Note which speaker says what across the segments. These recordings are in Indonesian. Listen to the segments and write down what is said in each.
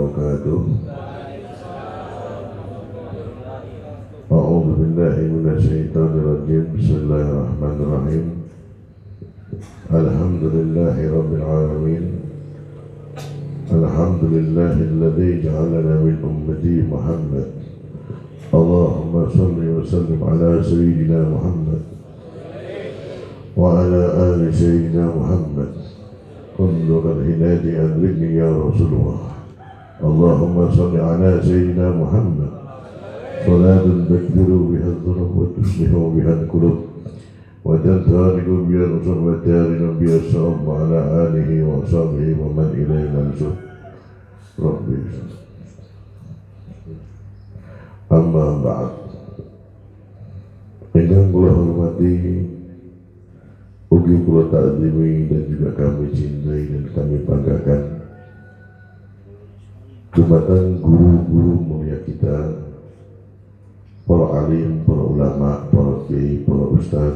Speaker 1: wabarakatuh. A'udzu billahi minasyaitonir rajim. Bismillahirrahmanirrahim. Alhamdulillahi rabbil alamin. Alhamdulillahilladzi ja'alana min ummati Muhammad. Allahumma shalli wa sallim ala sayyidina Muhammad wa ala ali sayyidina Muhammad. Kullu al-hinadi adrikni ya Rasulullah. Allahumma shalli ala sayyidina Muhammad. Salatun takdiru biha dhunub wa tuslihu biha al-qulub wa tantariku biha al-usul wa tarinu biha as-sa'ab wa ala alihi wa sahbihi wa man ilayhi mansur. Rabbi amma ba'd. Yang kula hormati, ugi kula ta'zimi dan juga kami cintai dan kami banggakan jumatan guru-guru mulia kita, para alim, para ulama, para kiai, para ustaz,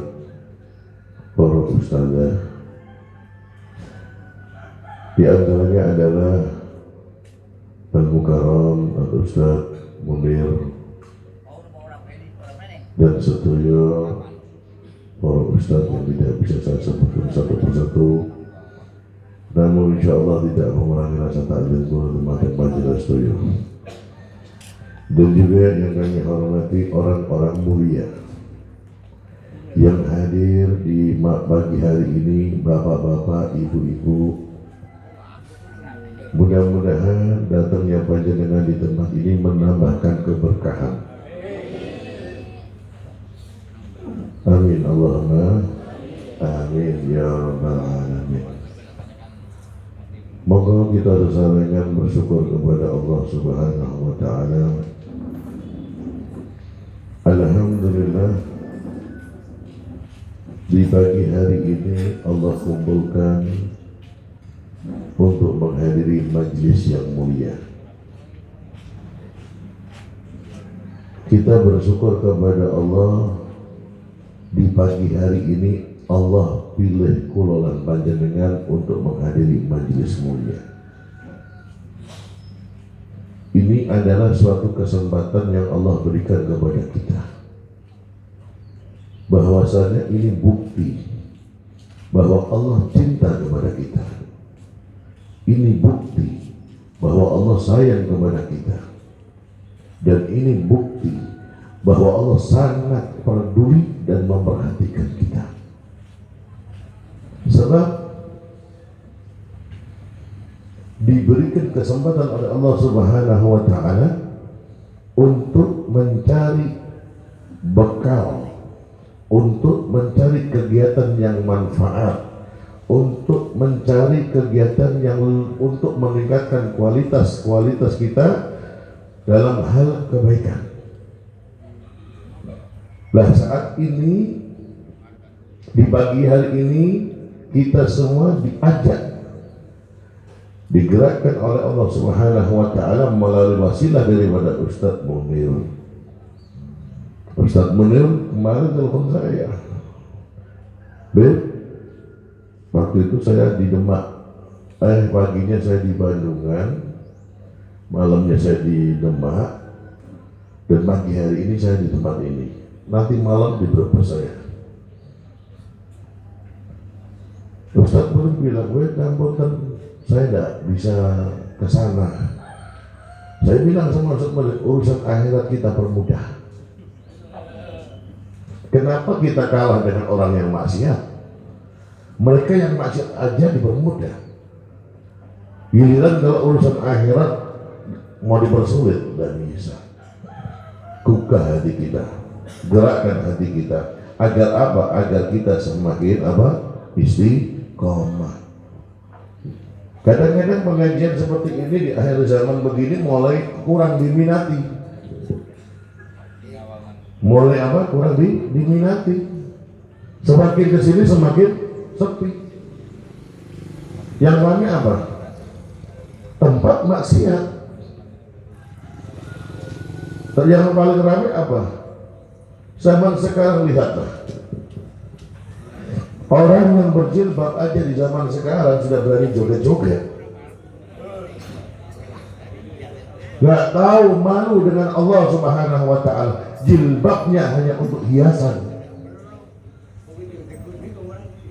Speaker 1: para ustazah. Di antaranya adalah Al-Mukarram, Al-Ustaz Munir, dan setuju para ustaz yang tidak bisa saya sebutkan satu persatu, namun insya Allah tidak mengurangi rasa takzim dan majelis setuju. Dan juga yang kami hormati orang-orang mulia yang hadir di pagi hari ini, bapak-bapak, ibu-ibu. Mudah-mudahan datangnya panjenengan di tempat ini menambahkan keberkahan. Amin Allahumma amin ya rabbal alamin. Moga kita bersalakan bersyukur kepada Allah Subhanahu wa ta'ala. Alhamdulillah, di pagi hari ini Allah kumpulkan untuk menghadiri majlis yang mulia. Kita bersyukur kepada Allah, di pagi hari ini Allah pilih kula lan panjenengan untuk menghadiri majlis mulia. Ini adalah suatu kesempatan yang Allah berikan kepada kita, bahwasanya ini bukti bahwa Allah cinta kepada kita. Ini bukti bahwa Allah sayang kepada kita. Dan ini bukti bahwa Allah sangat peduli dan memperhatikan kita. Sebab diberikan kesempatan oleh Allah Subhanahu wa ta'ala untuk mencari bekal, untuk mencari kegiatan yang manfaat, untuk mencari kegiatan yang untuk meningkatkan kualitas kita dalam hal kebaikan. Nah, saat ini di pagi hari ini kita semua diajak, digerakkan oleh Allah Subhanahu wa ta'ala melalui wasilah daripada Ustaz Munir. Ustaz Munir kemarin telepon saya, Beb, waktu itu saya di Demak, paginya saya di Bandungan, malamnya saya di Demak, dan pagi hari ini saya di tempat ini. Nanti malam di Brebes saya. Ustaz boleh bilang, kampunten, saya tidak bisa ke sana. Saya bilang sama Ustaz boleh, urusan akhirat kita permudah. Kenapa kita kalah dengan orang yang maksiat? Mereka yang maksiat aja dipermudah. Giliran kalau urusan akhirat mau dipersulit, dan bisa. Buka hati kita, gerakkan hati kita, agar apa? Agar kita semakin istiqomah. Kadang-kadang pengajian seperti ini di akhir zaman begini mulai kurang diminati. Mulai kurang diminati. Semakin kesini semakin sepi. Yang rame apa? Tempat maksiat. Yang paling rame apa? Zaman sekarang lihatlah, orang yang berjilbab aja di zaman sekarang sudah berani joget-joget. Gak tahu malu dengan Allah Subhanahu wa ta'ala. Jilbabnya hanya untuk hiasan,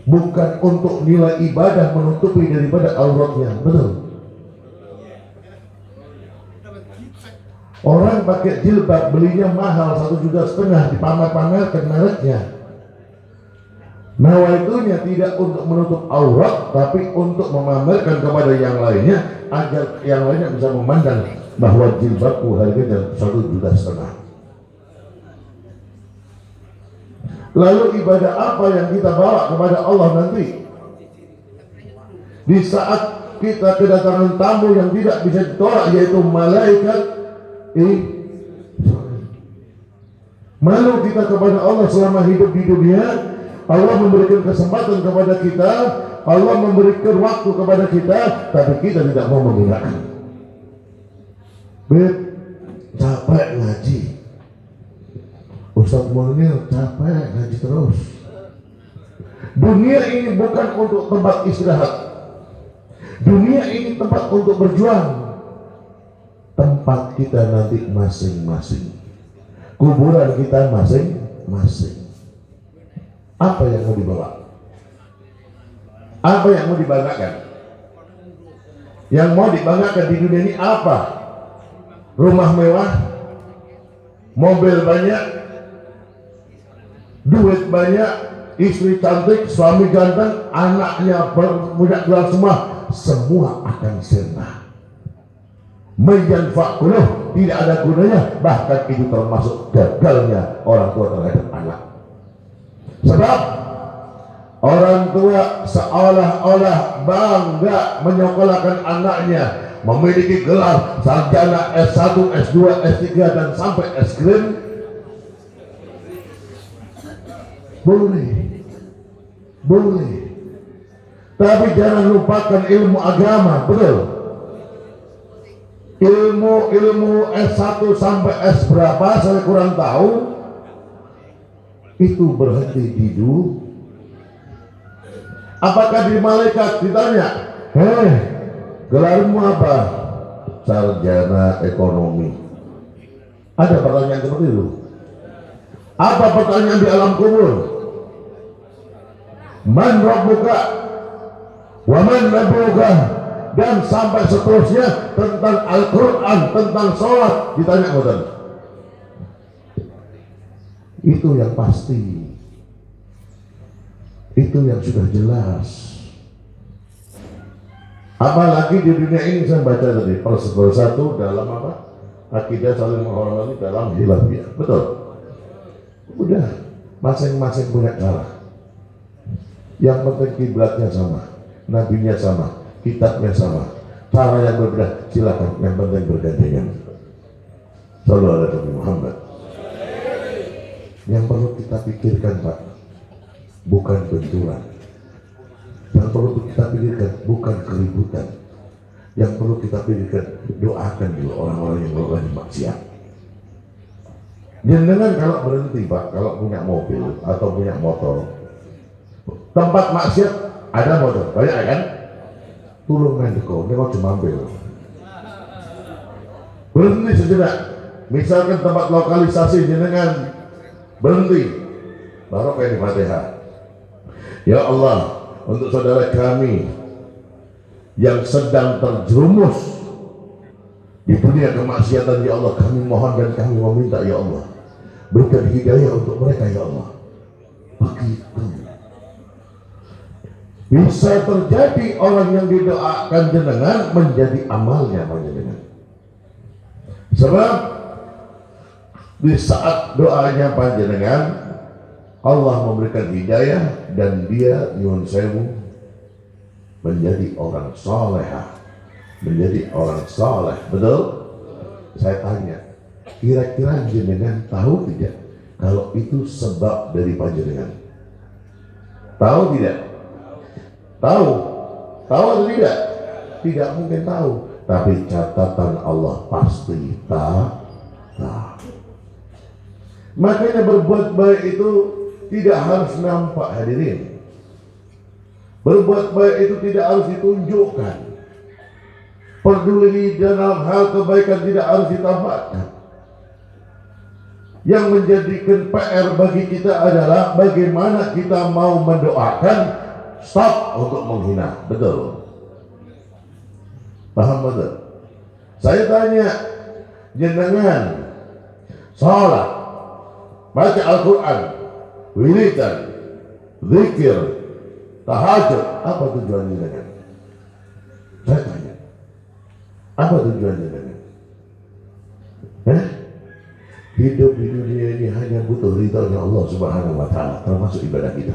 Speaker 1: bukan untuk nilai ibadah menutupi daripada auratnya. Betul. Orang pakai jilbab belinya mahal 1,5 juta, dipamer-pamerkan mereknya. Nawaitunya tidak untuk menutup aurat, tapi untuk memamerkan kepada yang lainnya agar yang lainnya bisa memandang bahwa jilbabku harganya 1,5 juta. Lalu ibadah apa yang kita bawa kepada Allah nanti? Di saat kita kedatangan tamu yang tidak bisa ditolak, yaitu malaikat. Malu kita kepada Allah selama hidup di dunia. Allah memberikan kesempatan kepada kita, Allah memberikan waktu kepada kita, tapi kita tidak mau menggunakan. Capek ngaji, Ustaz Munir capek ngaji terus. Dunia ini bukan untuk tempat istirahat. Dunia ini tempat untuk berjuang. Tempat kita nanti masing-masing, kuburan kita masing-masing. Apa yang mau dibawa? Apa yang mau dibanggakan? Yang mau dibanggakan di dunia ini apa? Rumah mewah, mobil banyak, duit banyak, istri cantik, suami ganteng, anaknya punya gelar semua akan sirna. Menyanfa'kuluh, tidak ada gunanya, bahkan itu termasuk gagalnya orang tua terhadap anak. Sebab orang tua seolah-olah bangga menyekolahkan anaknya, memiliki gelar sarjana S1, S2, S3 dan sampai S krim. Boleh, tapi jangan lupakan ilmu agama. Betul. Ilmu S1 sampai S berapa saya kurang tahu, itu berhenti di dulu. Apakah di malaikat ditanya, gelarmu apa? Sarjana ekonomi. Ada pertanyaan seperti itu? Apa pertanyaan di alam kubur? Man rabbuka wa man nabiyuka, dan sampai seterusnya tentang Al-Quran, tentang sholat ditanya ngoten. Itu yang pasti, itu yang sudah jelas. Apalagi di dunia ini saya baca tadi persatu dalam apa? Akidah saling menghormati dalam hilafiyah. Betul. Udah, masing-masing punya cara. Yang penting kiblatnya sama, nabinya sama, kitabnya sama, cara yang berbeda silakan, yang penting bergandengan. Sallallahu alaihi Muhammad. Yang perlu kita pikirkan, Pak, bukan benturan. Yang perlu kita pikirkan bukan keributan. Yang perlu kita pikirkan, doakan dulu orang-orang yang melakukan maksiat. Jangan kalau berhenti, Pak, kalau punya mobil atau punya motor, tempat maksiat ada motor, banyak kan? Turun mendeko, ini mau cuma ambil. Berhenti sejenak. Misalkan tempat lokalisasi jenengan berhenti, baru kayak di Fatihah. Ya Allah, untuk saudara kami yang sedang terjerumus di dunia kemaksiatan, ya Allah, kami mohon dan kami meminta, ya Allah, berikan hidayah untuk mereka, ya Allah. Begitu. Bisa terjadi orang yang didoakan jenengan menjadi amalnya jenengan. Sebab di saat doanya panjenengan, Allah memberikan hidayah dan dia nyuwun sewu menjadi orang salehah, menjadi orang saleh. Betul? Saya tanya, kira-kira jenengan tahu tidak kalau itu sebab dari panjenengan? Tahu tidak? Tahu atau tidak? Tidak mungkin tahu. Tapi catatan Allah pasti tahu. Makanya berbuat baik itu tidak harus nampak, hadirin. Berbuat baik itu tidak harus ditunjukkan. Peduli dalam hal kebaikan tidak harus ditambahkan. Yang menjadikan PR bagi kita adalah bagaimana kita mau mendoakan stop untuk menghina. Betul? Paham betul? Saya tanya, jenengan salat, baca Al-Quran, wiridan, zikir, tahajud, apa tujuan jenengan? Saya tanya, apa tujuan jenengan? Hidup di dunia ini hanya butuh ridhonya Allah Subhanahu wa Ta'ala, termasuk ibadah kita.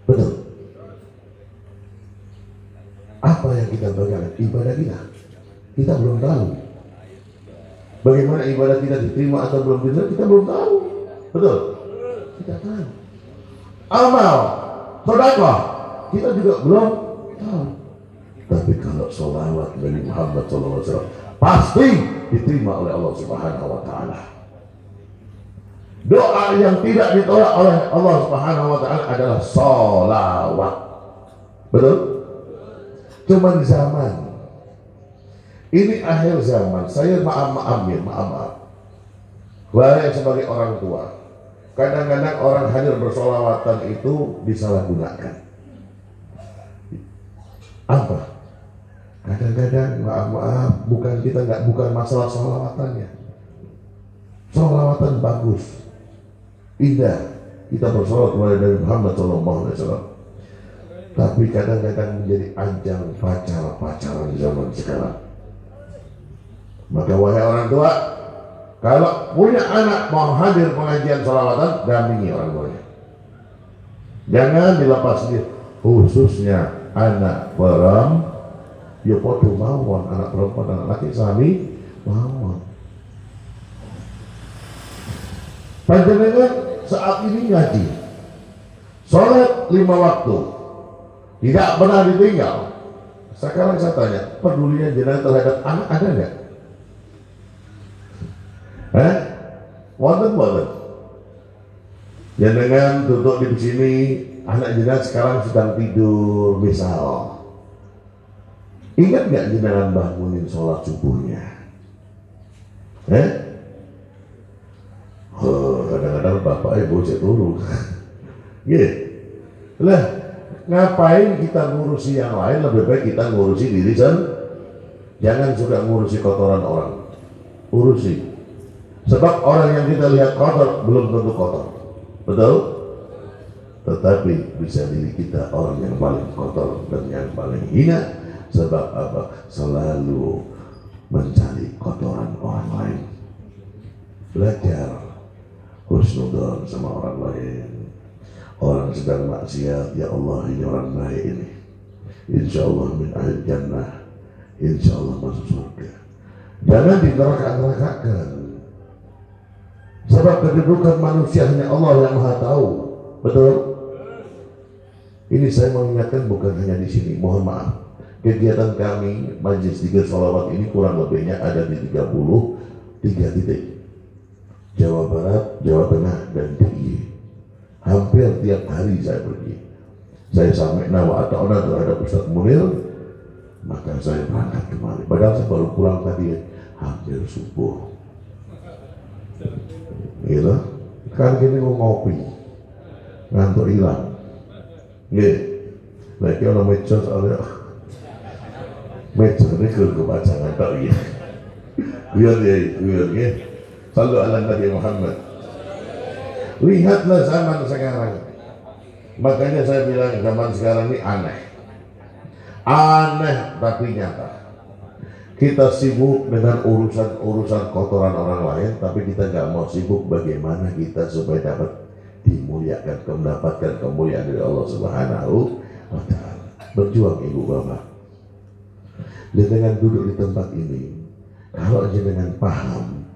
Speaker 1: Betul? Apa yang kita bagaimana ibadah kita? Kita belum tahu. Bagaimana ibadah kita diterima atau belum diterima, kita belum tahu. Betul? Kita tahu. Amal, sedekah, kita juga belum tahu. Tapi kalau sholawat Nabi Muhammad SAW pasti diterima oleh Allah Subhanahu wa Ta'ala. Doa yang tidak ditolak oleh Allah Subhanahu wa Ta'ala adalah sholawat. Betul? Cuman zaman ini, akhir zaman, saya maaf. Saya sebagai orang tua, kadang-kadang orang hadir bersolawatan itu disalahgunakan. Apa? Kadang-kadang maaf, bukan masalah solawatannya. Solawatan bagus, indah, kita bersolawat kepada Nabi Muhammad SAW. Tapi kadang-kadang menjadi ajang pacaran zaman sekarang. Maka wahai orang tua, kalau punya anak mau hadir pengajian sholawatan, dampingi orang tuanya. Jangan dilepas sendiri, khususnya anak perempuan. Ya podo mawon, anak perempuan, anak laki sami mawon. Panjenengan saat ini ngaji, sholat 5 waktu, tidak pernah ditinggal. Sekarang saya tanya, pedulinya jenengan terhadap anak ada nggak? Wonten. Jenengan duduk di sini, anak jenengan sekarang sedang tidur misal. Ingat nggak jenengan bangunin sholat subuhnya? Kadang-kadang bapak ibu saya turun. Lah, ngapain kita ngurusi yang lain? Lebih baik kita ngurusi diri sendiri. Jangan suka ngurusi kotoran orang. Urusi. Sebab orang yang kita lihat kotor belum tentu kotor. Betul? Tetapi bisa diri kita orang yang paling kotor dan yang paling hina. Sebab apa? Selalu mencari kotoran orang lain. Belajar husnudon sama orang lain. Orang sedang maksiat, ya Allah ini orang baik ini, insya Allah min ahli jannah, insya Allah masuk surga. Jangan dineraka-nerakakan. Sebab kedudukan manusia hanya Allah yang maha tahu. Betul? Ini saya mengingatkan bukan hanya di sini, mohon maaf. Kegiatan kami Majelis Zikir Sholawat ini kurang lebihnya ada di 33 titik. Jawa Barat, Jawa Tengah, dan DIY. Hampir tiap hari saya pergi. Saya sampai nawa atau terhadap Ustaz Munir, maka saya berangkat kembali. Padahal saya baru pulang tadi hampir subuh. Gitu. Kan gini mau ngopi, ngantuk hilang. Lagi orang meja soalnya meja ini kebaca ngantuk ya. Biar. Sallu ala Nabi Muhammad. Lihatlah zaman sekarang. Makanya saya bilang zaman sekarang ini aneh. Aneh tapi nyata. Kita sibuk dengan urusan kotoran orang lain, tapi kita nggak mau sibuk bagaimana kita supaya dapat dimuliakan, mendapatkan kemuliaan dari Allah Subhanahu wa Ta'ala. Berjuang ibu bapak. Dengan duduk di tempat ini, kalau dengan paham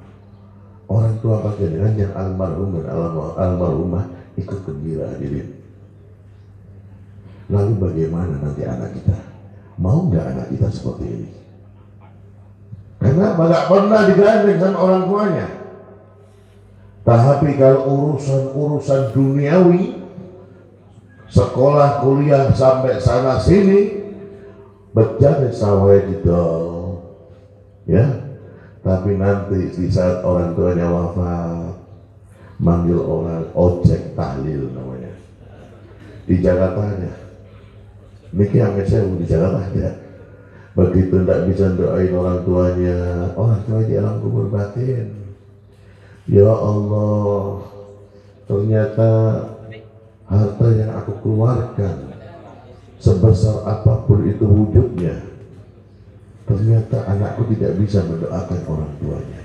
Speaker 1: orang tua panjenengan yang almarhum dan almarhumah ikut gembira hadirin. Lalu bagaimana nanti anak kita? Mau nggak anak kita seperti ini? Karena nggak pernah digandeng sama orang tuanya. Tapi kalau urusan duniawi, sekolah, kuliah sampai sana sini, berjalan sawah didol. ya. Tapi nanti di saat orang tuanya wafat, manggil orang ojek tahlil namanya. Di Jakarta aja. Niki yang saya di Jakarta aja. Begitu tidak bisa doain orang tuanya di alam kubur batin. Ya Allah, ternyata harta yang aku keluarkan sebesar apapun itu wujudnya, ternyata anakku tidak bisa mendoakan orang tuanya.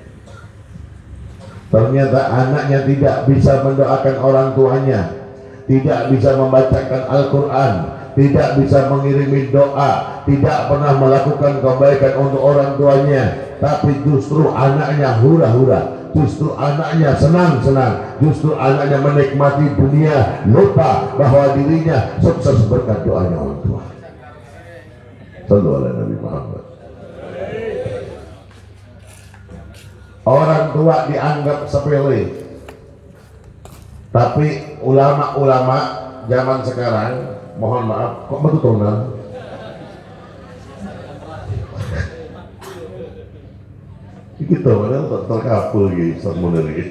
Speaker 1: Ternyata anaknya tidak bisa mendoakan orang tuanya, tidak bisa membacakan Al-Quran, tidak bisa mengirimi doa, tidak pernah melakukan kebaikan untuk orang tuanya, tapi justru anaknya hura-hura, justru anaknya senang-senang, justru anaknya menikmati dunia, lupa bahwa dirinya sukses berkat doanya orang tua. Sallu ala Nabi Muhammad. Orang tua dianggap sepele, tapi ulama-ulama zaman sekarang, mohon maaf, kok betulan? Kita mana terkapul gitu, sebenarnya.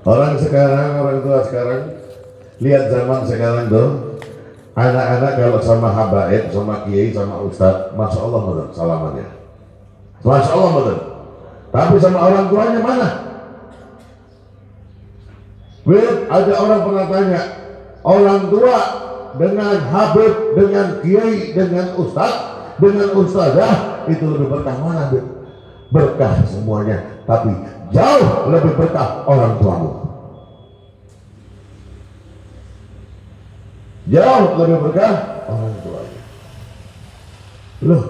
Speaker 1: Orang sekarang, orang tua sekarang, lihat zaman sekarang tuh, anak-anak kalau sama habaib, sama kiai, sama ustadz, masya Allah betul salamannya, masya Allah betul. Tapi sama orang tuanya mana? Ada orang pernah tanya, orang tua dengan habib, dengan kiai, dengan ustadz, dengan ustazah itu lebih berkah mana? Berkah semuanya, tapi jauh lebih berkah orang tuamu. Jauh lebih berkah orang tuanya. Loh,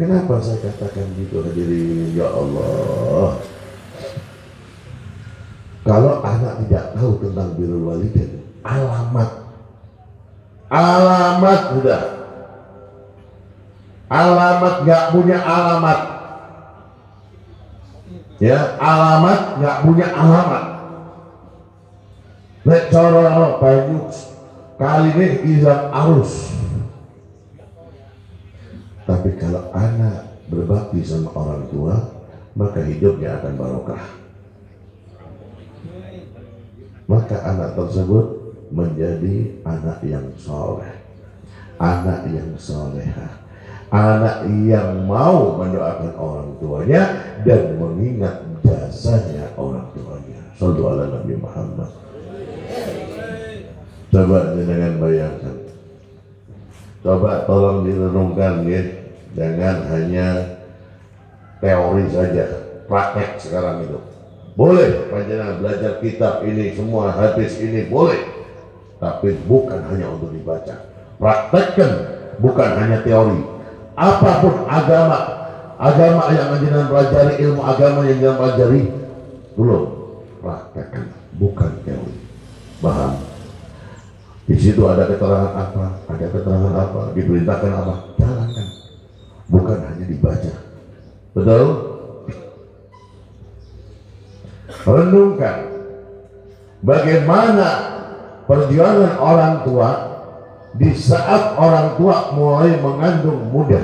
Speaker 1: kenapa saya katakan gitu hadirin? Ya Allah, kalau anak tidak tahu tentang birrul walidain, alamat sudah, alamat nggak punya alamat, ya, alamat nggak punya alamat. Nek cara banyak kali ini izam arus. Tapi kalau anak berbakti sama orang tua, maka hidupnya akan barokah. Maka anak tersebut menjadi anak yang soleh, anak yang soleha, anak yang mau mendoakan orang tuanya dan mengingat jasanya orang tuanya. Shallu ala Nabi Muhammad. Coba dengan bayangkan, coba tolong direnungkan ya, jangan hanya teori saja, praktek sekarang itu. Boleh panjenengan belajar kitab ini semua, hadis ini boleh, tapi bukan hanya untuk dibaca. Praktekkan, bukan hanya teori. Apapun agama yang panjenengan pelajari, ilmu agama yang panjenengan pelajari, belum praktekkan, bukan teori. Paham? Di situ ada keterangan apa, ada keterangan apa, diperintahkan apa, jalankan, bukan hanya dibaca. Betul? Renungkan bagaimana perjuangan orang tua di saat orang tua mulai mengandung muda.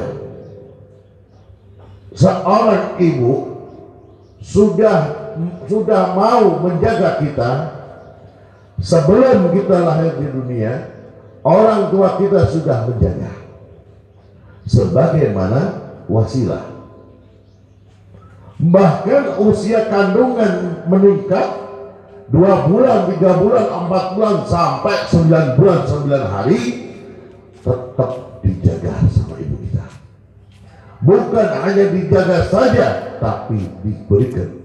Speaker 1: Seorang ibu sudah mau menjaga kita sebelum kita lahir di dunia. Orang tua kita sudah menjaga sebagaimana wasilah. Bahkan usia kandungan meningkat 2 bulan, 3 bulan, 4 bulan sampai 9 bulan 9 hari tetap dijaga sama ibu kita. Bukan hanya dijaga saja, tapi diberikan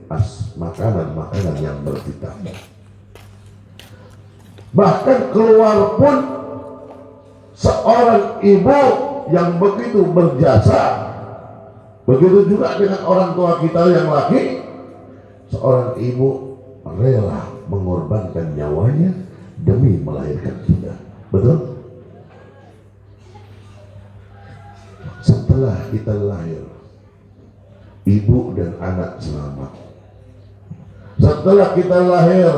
Speaker 1: makanan-makanan yang bervitamin. Bahkan keluar pun seorang ibu yang begitu berjasa. Begitu juga dengan orang tua kita yang laki. Seorang ibu rela mengorbankan nyawanya demi melahirkan kita. Betul? Setelah kita lahir, ibu dan anak selamat. Setelah kita lahir,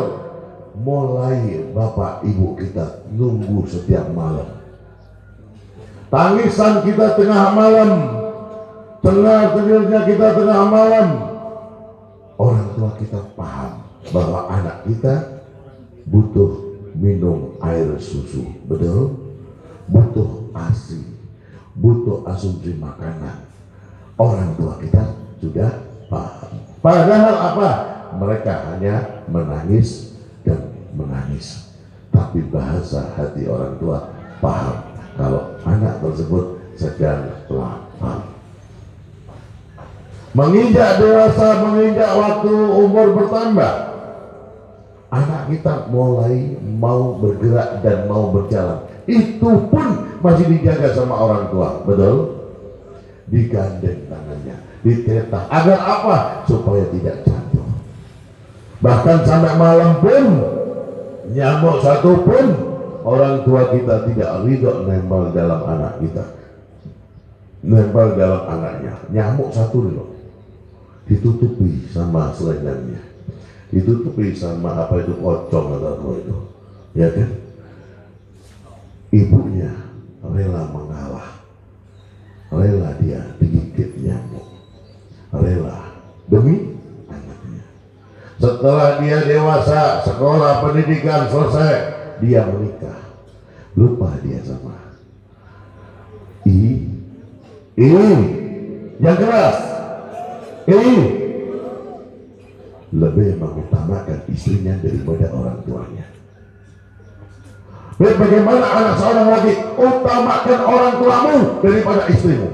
Speaker 1: mulai bapak ibu kita nunggu setiap malam. tangisan kita tengah malam, tengah tidurnya kita tengah malam, orang tua kita paham bahwa anak kita butuh minum air susu, betul? Butuh ASI, butuh asumsi makanan. Orang tua kita sudah paham. Padahal apa? Mereka hanya menangis dan menangis. Tapi bahasa hati orang tua paham kalau anak tersebut sedang lapar. Menginjak dewasa, menginjak waktu umur bertambah, anak kita mulai mau bergerak dan mau berjalan. Itu pun masih dijaga sama orang tua, betul? Digandeng tangannya, ditetah. Agar apa? Supaya tidak jatuh. Bahkan sampai malam pun, nyamuk satu pun orang tua kita tidak ridho nempel dalam anak kita, nempel dalam anaknya. Nyamuk satu loh, ditutupi sama selendangnya, ditutupi sama apa itu, pocong atau apa itu, ya kan? Ibunya rela mengalah, rela dia digigit nyamuk, rela demi anaknya. Setelah dia dewasa, sekolah, pendidikan selesai, dia menikah, lupa dia sama ini yang keras, ini lebih mengutamakan istrinya daripada orang tuanya. Bagaimana anak seorang lagi, utamakan orang tuamu daripada istrimu.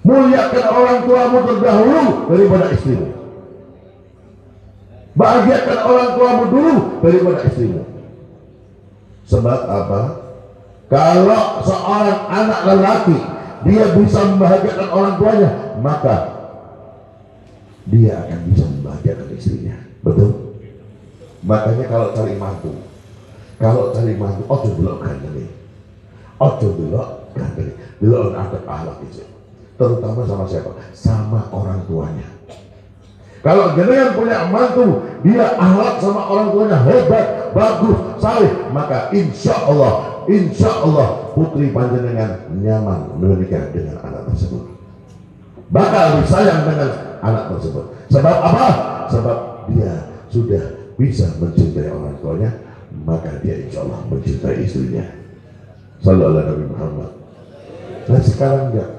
Speaker 1: Muliakan orang tuamu terdahulu daripada istrimu. Bahagiakan orang tuamu dulu daripada istrimu. Sebab apa? Kalau seorang anak lelaki dia bisa membahagiakan orang tuanya, maka dia akan bisa membahagiakan istrinya. Betul? Makanya kalau cari mantu, ojo delok ganteng, ojo delok ganteng, delok adab akhlak itu. Terutama sama siapa? Sama orang tuanya. Kalau jenengan punya mantu, dia akhlak sama orang tuanya hebat, bagus, saleh, maka insya Allah putri panjenengan nyaman menikah dengan anak tersebut. Bakal disayang dengan anak tersebut. Sebab apa? Sebab dia sudah bisa mencintai orang tuanya, maka dia insya Allah mencintai istrinya. Sallallahu alaihi Nabi Muhammad. Nah sekarang enggak,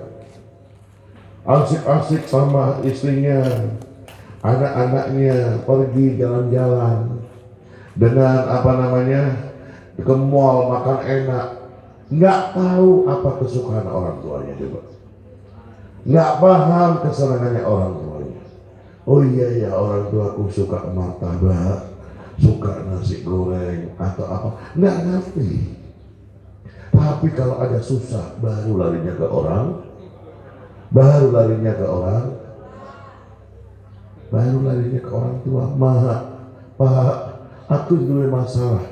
Speaker 1: asik-asik sama istrinya, anak-anaknya pergi jalan-jalan dengan apa namanya, ke mall makan enak, nggak tahu apa kesukaan orang tuanya coba, nggak paham kesenangannya orang tuanya. Oh iya ya, orang tuaku suka martabak, suka nasi goreng atau apa, nggak ngerti. Tapi kalau ada susah baru larinya ke orang, baru larinya ke orang tua. Pak, aku duwe masalah,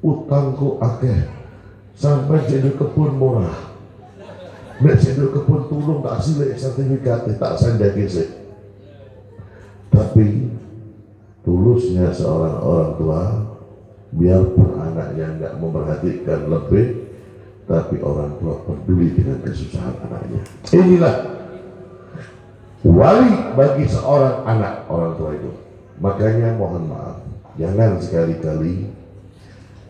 Speaker 1: utangku akeh, sampai jadi kebun murah. Nek jadi kebun tulung tak silik sertifikat, tak sandaki sik. Tapi tulusnya seorang orang tua, biarpun anaknya nggak memperhatikan lebih, tapi orang tua peduli dengan kesusahan anaknya. Inilah wali bagi seorang anak orang tua itu. Makanya mohon maaf, jangan sekali-kali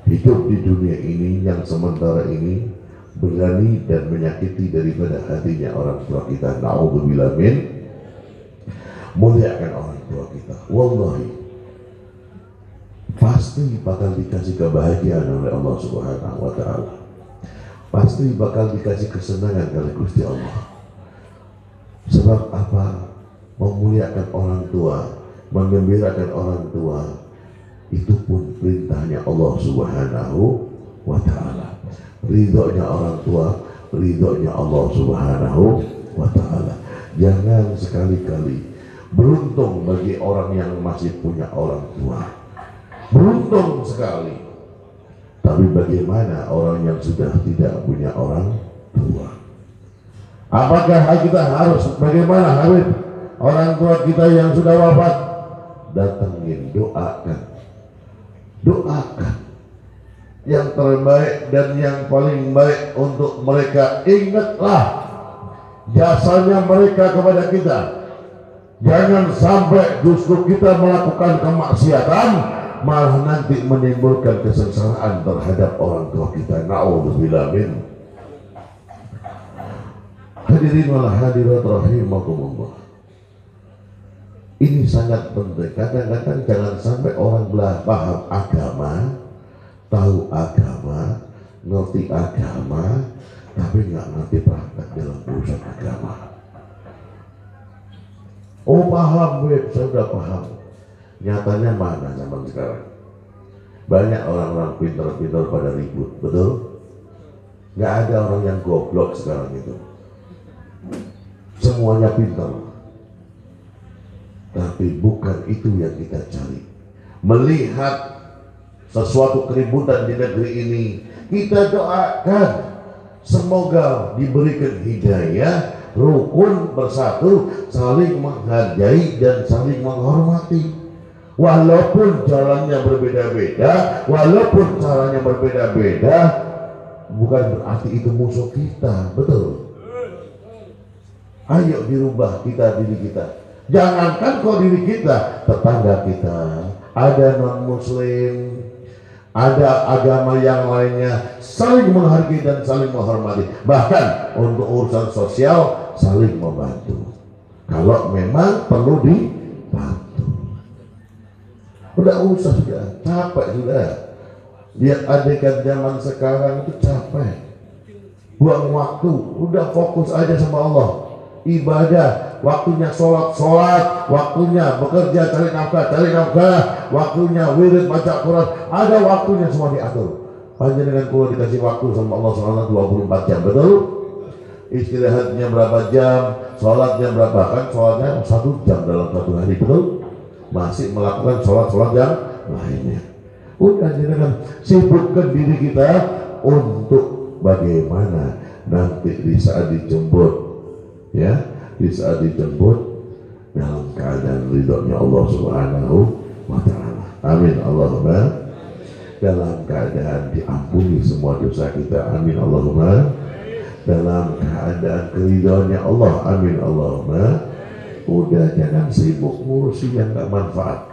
Speaker 1: hidup di dunia ini yang sementara ini berani dan menyakiti daripada hatinya orang tua kita. Na'udzubillah min. Muliakan orang tua kita. Wallahi pasti bakal dikasih kebahagiaan oleh Allah Subhanahu wa ta'ala. Pasti bakal dikasih kesenangan oleh Gusti Allah. Sebab apa? Memuliakan orang tua, menggembirakan orang tua, itu pun perintahnya Allah Subhanahu wa ta'ala. Ridhonya orang tua, ridhonya Allah Subhanahu wa ta'ala. Jangan sekali-kali. Beruntung bagi orang yang masih punya orang tua, beruntung sekali. Tapi bagaimana orang yang sudah tidak punya orang tua? Apakah kita harus, bagaimana Habib, orang tua kita yang sudah wafat? Datangin, doakan. yang terbaik dan yang paling baik untuk mereka. Ingatlah jasanya mereka kepada kita. Jangan sampai justru kita melakukan kemaksiatan malah nanti menimbulkan kesengsaraan terhadap orang tua kita. Na'udzubillah min. Hadirin wal hadirat rahimakumullah. Ini sangat penting. Kadang-kadang jangan sampai orang belah paham agama, tahu agama, ngerti agama, tapi nggak ngerti praktek dalam urusan agama. Oh paham, saya sudah paham. Nyatanya mana zaman sekarang? Banyak orang-orang pintar-pintar pada ribut, betul? Nggak ada orang yang goblok sekarang itu. Semuanya pintar. Tapi bukan itu yang kita cari. Melihat sesuatu keributan di negeri ini, kita doakan semoga diberikan hidayah, rukun, bersatu, saling menghargai dan saling menghormati. Walaupun jalannya berbeda-beda, walaupun caranya berbeda-beda, bukan berarti itu musuh kita, betul? Ayo dirubah diri kita. Jangankan kok diri kita, tetangga kita, ada non-muslim, ada agama yang lainnya, saling menghargai dan saling menghormati. Bahkan untuk urusan sosial saling membantu. Kalau memang perlu dibantu. Udah usah sudah, capek sudah. Lihat adegan zaman sekarang itu capek. Buang waktu, udah fokus aja sama Allah. Ibadah, waktunya sholat, waktunya bekerja, cari nafkah, waktunya wirid, baca Quran, ada waktunya semua diatur. Panjenengan kalau dikasih waktu sama Allah SWT 24 jam, betul? Istirahatnya berapa jam, sholatnya berapa, kan sholatnya 1 jam dalam 1 hari, betul? Masih melakukan sholat yang lainnya. Udah jangan sibukkan diri kita untuk bagaimana nanti di saat dijemput, ya, di saat dijemput dalam keadaan ridhonya Allah Subhanahu wa Ta'ala. Amin Allahumma. Dalam keadaan diampuni semua dosa kita. Amin Allahumma. Dalam keadaan keridhoannya Allah. Amin Allahumma. Udah jangan sibuk ngurusi yang gak manfaat.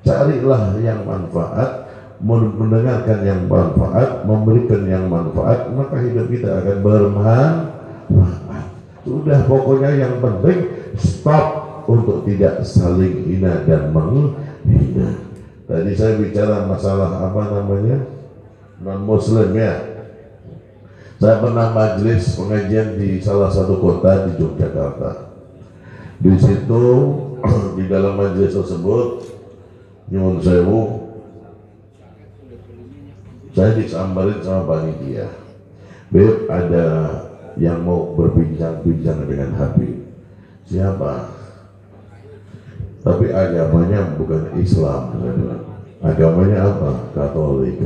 Speaker 1: Carilah yang manfaat, mendengarkan yang manfaat, memberikan yang manfaat, maka hidup kita akan bermanfaat. Sudah pokoknya yang penting stop untuk tidak saling hina dan menghina. Tadi saya bicara masalah apa namanya, non-muslim ya. Saya pernah majelis pengajian di salah satu kota di Yogyakarta. Di situ di dalam majelis tersebut, nyuwun sewu, saya disambarin sama panitia. Beb, ada yang mau berbincang-bincang dengan Habib. Siapa? Tapi agamanya bukan Islam, agamanya apa? Katolik,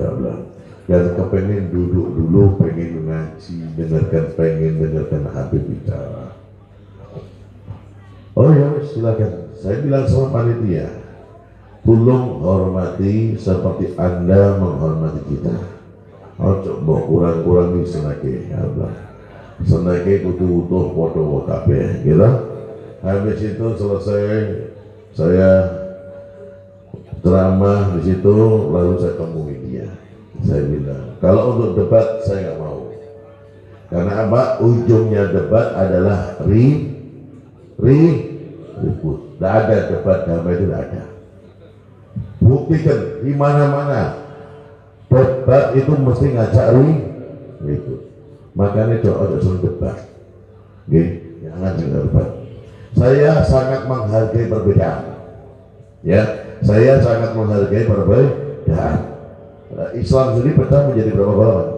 Speaker 1: dan kepengen duduk dulu, pengen ngaji, pengen dengarkan Habib bicara. Oh ya, silakan. Saya bilang sama panitia, tolong hormati seperti Anda menghormati kita. Oh, coba kurang-kurang di senake, ya Allah. Senake kudu utuh foto kabeh, gitu. Habis itu selesai, saya ceramah di situ, lalu saya temui dia. Saya bilang, kalau untuk debat saya nggak mau. Karena apa? Ujungnya debat adalah ribut. Tidak ada debat damai, itu tidak ada. Buktikan di mana-mana debat itu mesti ngajak ribut. Makanya coba sering debat. Jangan debat. Saya sangat menghargai perbedaan. Ya, saya sangat menghargai perbedaan. Islam sendiri pecah menjadi berapa golongan?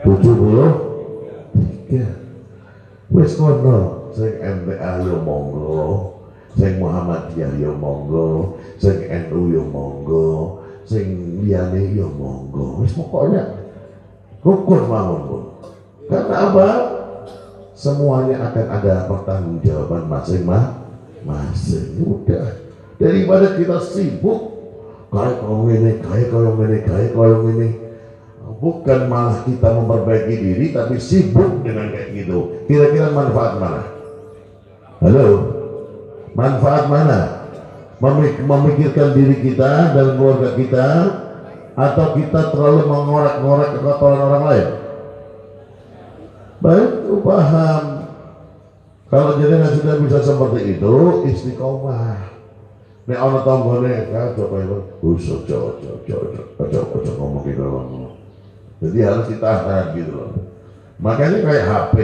Speaker 1: 73. Wes kono. Sing MTA yo monggo, sing Muhammadiyah yo monggo, sing NU yo monggo, sing liyane yo monggo. Wis pokoknya rukun mawon. Karena apa? Semuanya akan ada pertanggungjawaban masing-masing. Udah, daripada kita sibuk kayak kau ini. Bukan malah kita memperbaiki diri, tapi sibuk dengan kayak gitu. Kira-kira manfaat mana? Halo? Manfaat mana? Memikirkan diri kita dan keluarga kita, atau kita terlalu mengorak-ngorak kekotoran orang lain? Baik, paham. Kalau jenengan sudah bisa seperti itu, istiqomah. Nek ana tanggane kacau kowe busuk ojo ngomong gitu loh. Jadi harus ditahan gitu loh. Makanya kayak HP,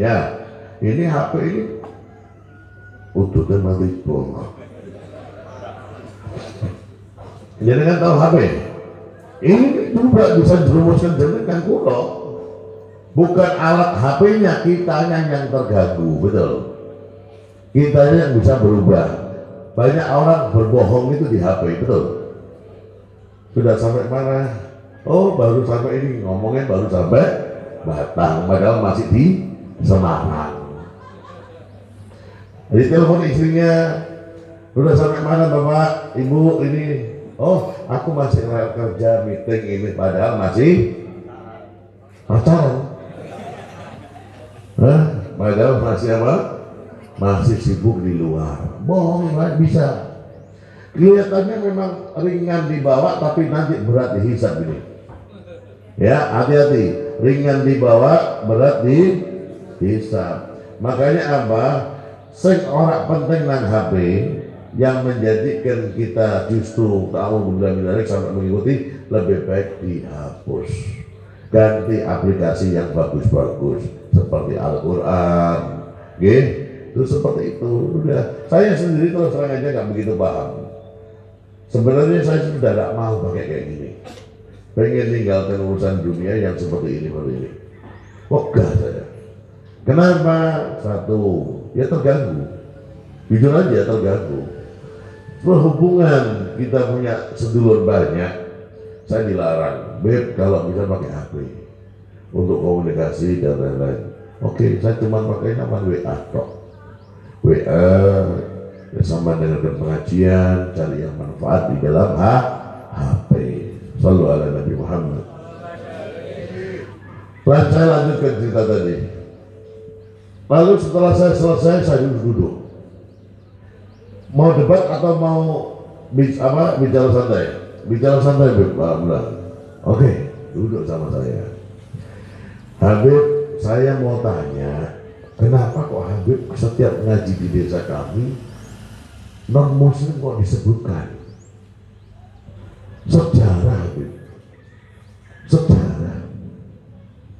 Speaker 1: ya. Ini HP ini utuhnya mati bom. Jenengan tahu HP? Ini juga bisa dirumuskan jenengan kulo. Bukan alat HP-nya, kitanya yang terganggu, betul. Kitanya yang bisa berubah. Banyak orang berbohong itu di HP, betul. Sudah sampai mana? Oh, baru sampai ini, ngomongnya baru sampai Batang, padahal masih di Semarang. Jadi telepon istrinya, sudah sampai mana Bapak, Ibu ini? Oh, aku masih kerja meeting ini, padahal masih pacaran. Padahal masih apa? Masih sibuk di luar. Bohong, nggak bisa. Kelihatannya memang ringan dibawa, tapi nanti berat dihisab ini. Ya, hati-hati. Ringan dibawa, berat dihisab. Makanya apa? Sing ora penting nang HP yang menjadikan kita justru tahu benar-benar sampai mengikuti, lebih baik dihapus. Ganti aplikasi yang bagus-bagus seperti Al-Quran, itu seperti itu. Udah, saya sendiri terus terang aja nggak begitu paham. Sebenarnya saya sudah nggak mau pakai kayak gini. Pengen tinggalkan urusan dunia yang seperti ini. Wegah saya. Kenapa? Satu, ya terganggu. Jujur aja terganggu. Berhubungan kita punya sedulur banyak, saya dilarang, Beb, kalau bisa pakai HP untuk komunikasi dan lain-lain. Oke, saya cuma pakai nama WA kok. WA bersama dengan pengajian, cari yang manfaat di dalam HP. Shallu ala Nabi Muhammad. Saya lanjutkan cerita tadi. Lalu setelah saya selesai, saya duduk. Mau debat atau mau bicara santai? Bicara santai, Pak Abdullah. Oke, duduk sama saya. Habib, saya mau tanya, kenapa kok Habib setiap ngaji di desa kami non muslim kok disebutkan? Sejarah, Habib. Sejarah.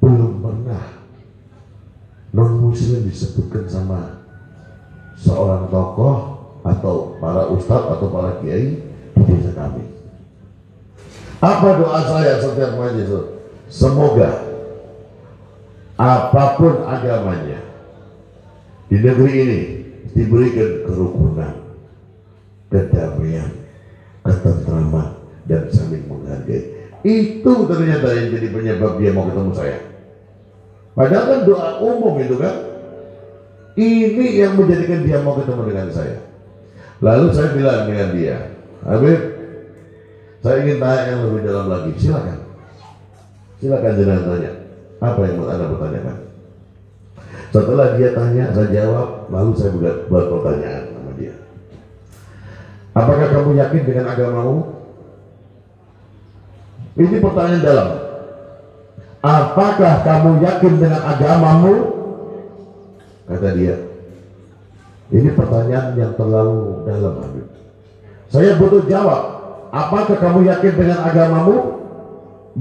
Speaker 1: Belum pernah non muslim disebutkan sama seorang tokoh atau para ustadz atau para kiai di desa kami. Apa doa saya setiap majlis? Semoga apapun agamanya di negeri ini diberikan kerukunan, kedamaian, ketentraman, dan saling menghargai. Itu ternyata yang jadi penyebab dia mau ketemu saya. Padahal kan doa umum itu kan. Ini yang menjadikan dia mau ketemu dengan saya. Lalu saya bilang dengan dia, Habib, saya ingin tanya yang lebih dalam lagi. Silakan jangan tanya. Apa yang mau Anda bertanyakan? Setelah dia tanya, saya jawab. Lalu saya buat pertanyaan sama dia. Apakah kamu yakin dengan agamamu? Ini pertanyaan dalam. Apakah kamu yakin dengan agamamu? Kata dia. Ini pertanyaan yang terlalu dalam, Habib. Saya butuh jawab. Apakah kamu yakin dengan agamamu?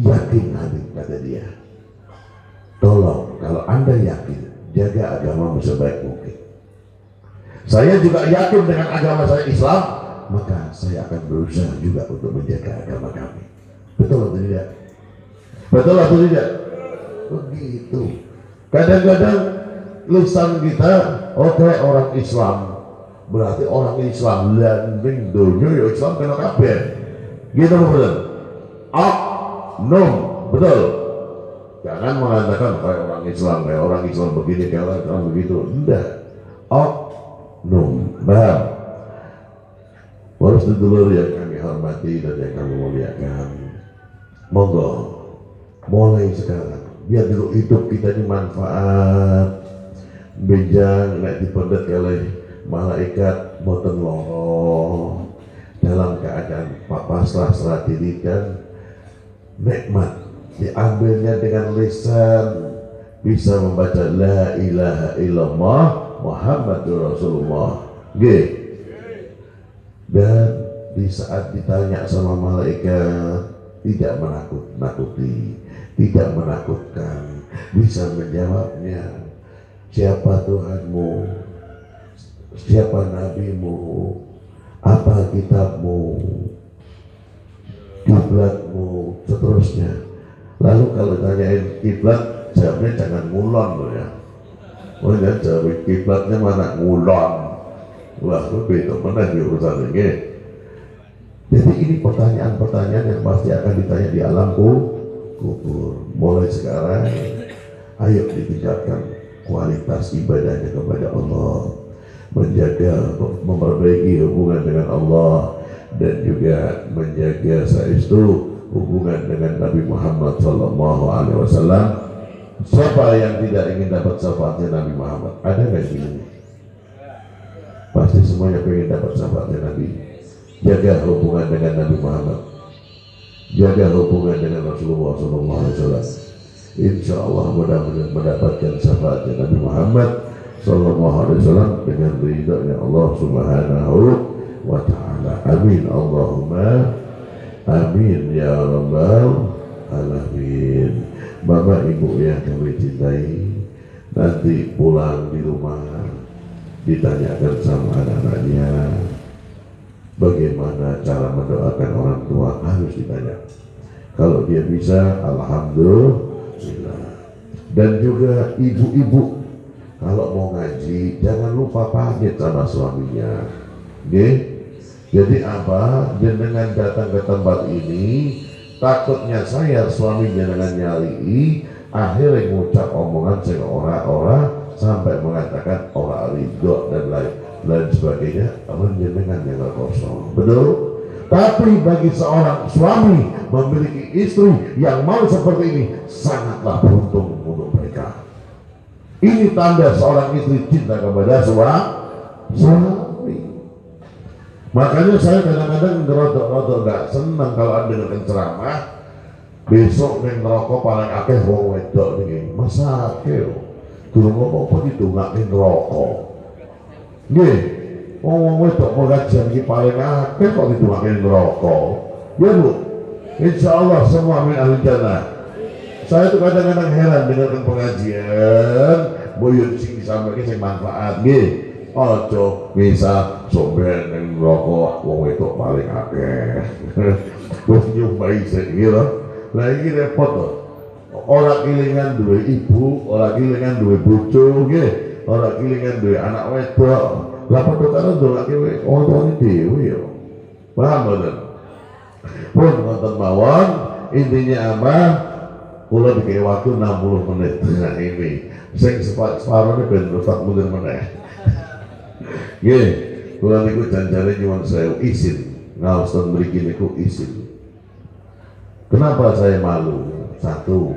Speaker 1: Yakin, Habib, kata dia. Tolong, kalau Anda yakin, jaga agamamu sebaik mungkin. Saya juga yakin dengan agama saya Islam, maka saya akan berusaha juga untuk menjaga agama kami. Betul atau tidak? Betul atau tidak? Begitu. Kadang-kadang lisan kita, oke, orang Islam, berarti orang Islam landing dunia ya Islam kena kabeh. Gitu betul. Betul. Jangan mengatakan kayak orang Islam begini, kayak orang Islam begitu. Enggak. Paham? Harus dulur yang kami hormati dan yang kami muliakan, monggo mulai sekarang biar dulu hidup kita ini manfaat, benjang nek dipendet oleh malaikat boten loro, dalam keadaan pasrah serah diri dan nikmat diambilnya dengan lisan, bisa membaca la ilaha illallah Muhammadur Rasulullah. Dan di saat ditanya sama malaikat tidak menakut-nakuti, tidak menakutkan, bisa menjawabnya, siapa Tuhanmu, siapa nabimu, apa kitabmu, kiblatmu, seterusnya. Lalu kalau tanyain kiblat, jawabnya jangan ngulon loh ya. Oh ya, jawab kiblatnya mana ngulon. Wah, beda mana di urusan ini. Jadi ini pertanyaan-pertanyaan yang pasti akan ditanya di alam kubur. Mulai sekarang, ayo ditingkatkan kualitas ibadahnya kepada Allah, menjaga, memperbaiki hubungan dengan Allah, dan juga menjaga saestu hubungan dengan Nabi Muhammad SAW. Siapa yang tidak ingin dapat syafaatnya Nabi Muhammad? Ada nggak yang ingin? Pasti semuanya ingin dapat syafaatnya Nabi. Jaga hubungan dengan Nabi Muhammad, jaga hubungan dengan Rasulullah SAW. Insya Allah mudah-mudahan mendapatkan syafaatnya Nabi Muhammad SAW dengan ridhonya Allah Subhanahu wa Ta'ala. Amin Allahumma amin ya rabbal alamin. Bapak Ibu yang kami cintai, nanti pulang di rumah ditanyakan sama anak-anaknya bagaimana cara mendoakan orang tua, harus ditanya. Kalau dia bisa, alhamdulillah. Dan juga ibu-ibu kalau mau ngaji jangan lupa pamit sama suaminya. Jadi apa? Dengan datang ke tempat ini, takutnya saya suaminya dengan nyali, akhirnya ngucap omongan sing ora-ora sampai mengatakan ora ridho dan lain sebagainya, menjenengan yang kosong. Betul? Tapi bagi seorang suami memiliki istri yang mau seperti ini, sangatlah beruntung untuk mereka. Ini tanda seorang istri cinta kepada suami. Makanya saya kadang-kadang ngerodok-rodok gak senang kalau ada dengan ceramah besok neng rokok paling akeh wong wedok nih. Masa akeh durung apa didongake rokok. Nggih, wong wedok pengajian iki paling akeh kok didongake rokok. Ya Bu, insyaallah semua min ahli jannah. Saya tuh kadang-kadang heran dengan pengajian boyun sing disampaikan sing manfaat nggih. Ojo bisa soben neng rokok wong wedok paling akeh. Wis nyumbai sik lho. Lah iki repot to. Ora kilingan duwe ibu, ora kilingan duwe bojo nggih, ora kilingan duwe anak wedok. Lah padha karo ndongake wong dhewe ya. Paham mboten? Pun wonten mawon, intinya apa? Kula dikei waktu 60 menit. Nah ini sing separuhnya ben rusak mundur meneh. Nggih, kula niku janjane nyuwun sewu izin ngaosten mriki niku izin. Kenapa saya malu? Satu,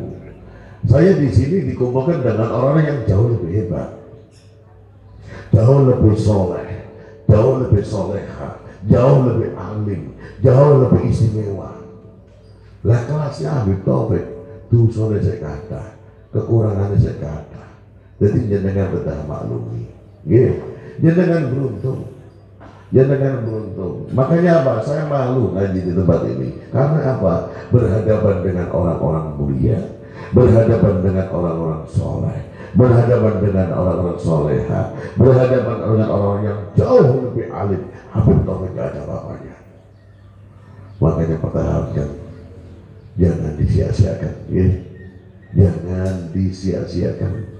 Speaker 1: saya di sini dikumpulkan dengan orang yang jauh lebih hebat, jauh lebih soleh, jauh lebih soleha, jauh lebih alim, jauh lebih istimewa. Lah kelasnya Habib Taufik, dosane saya kata, kekurangannya saya kata. Jadi jenengan bedah maklumi. Nggih. Jangan beruntung, jangan beruntung. Makanya apa? Saya malu ngaji di tempat ini. Karena apa? Berhadapan dengan orang-orang mulia, berhadapan dengan orang-orang soleh, berhadapan dengan orang-orang soleha, berhadapan dengan orang yang jauh lebih alim. Habib Taufik gak ada apa-apanya. Makanya pertahankan, jangan disia-siakan, ya? Jangan disia-siakan.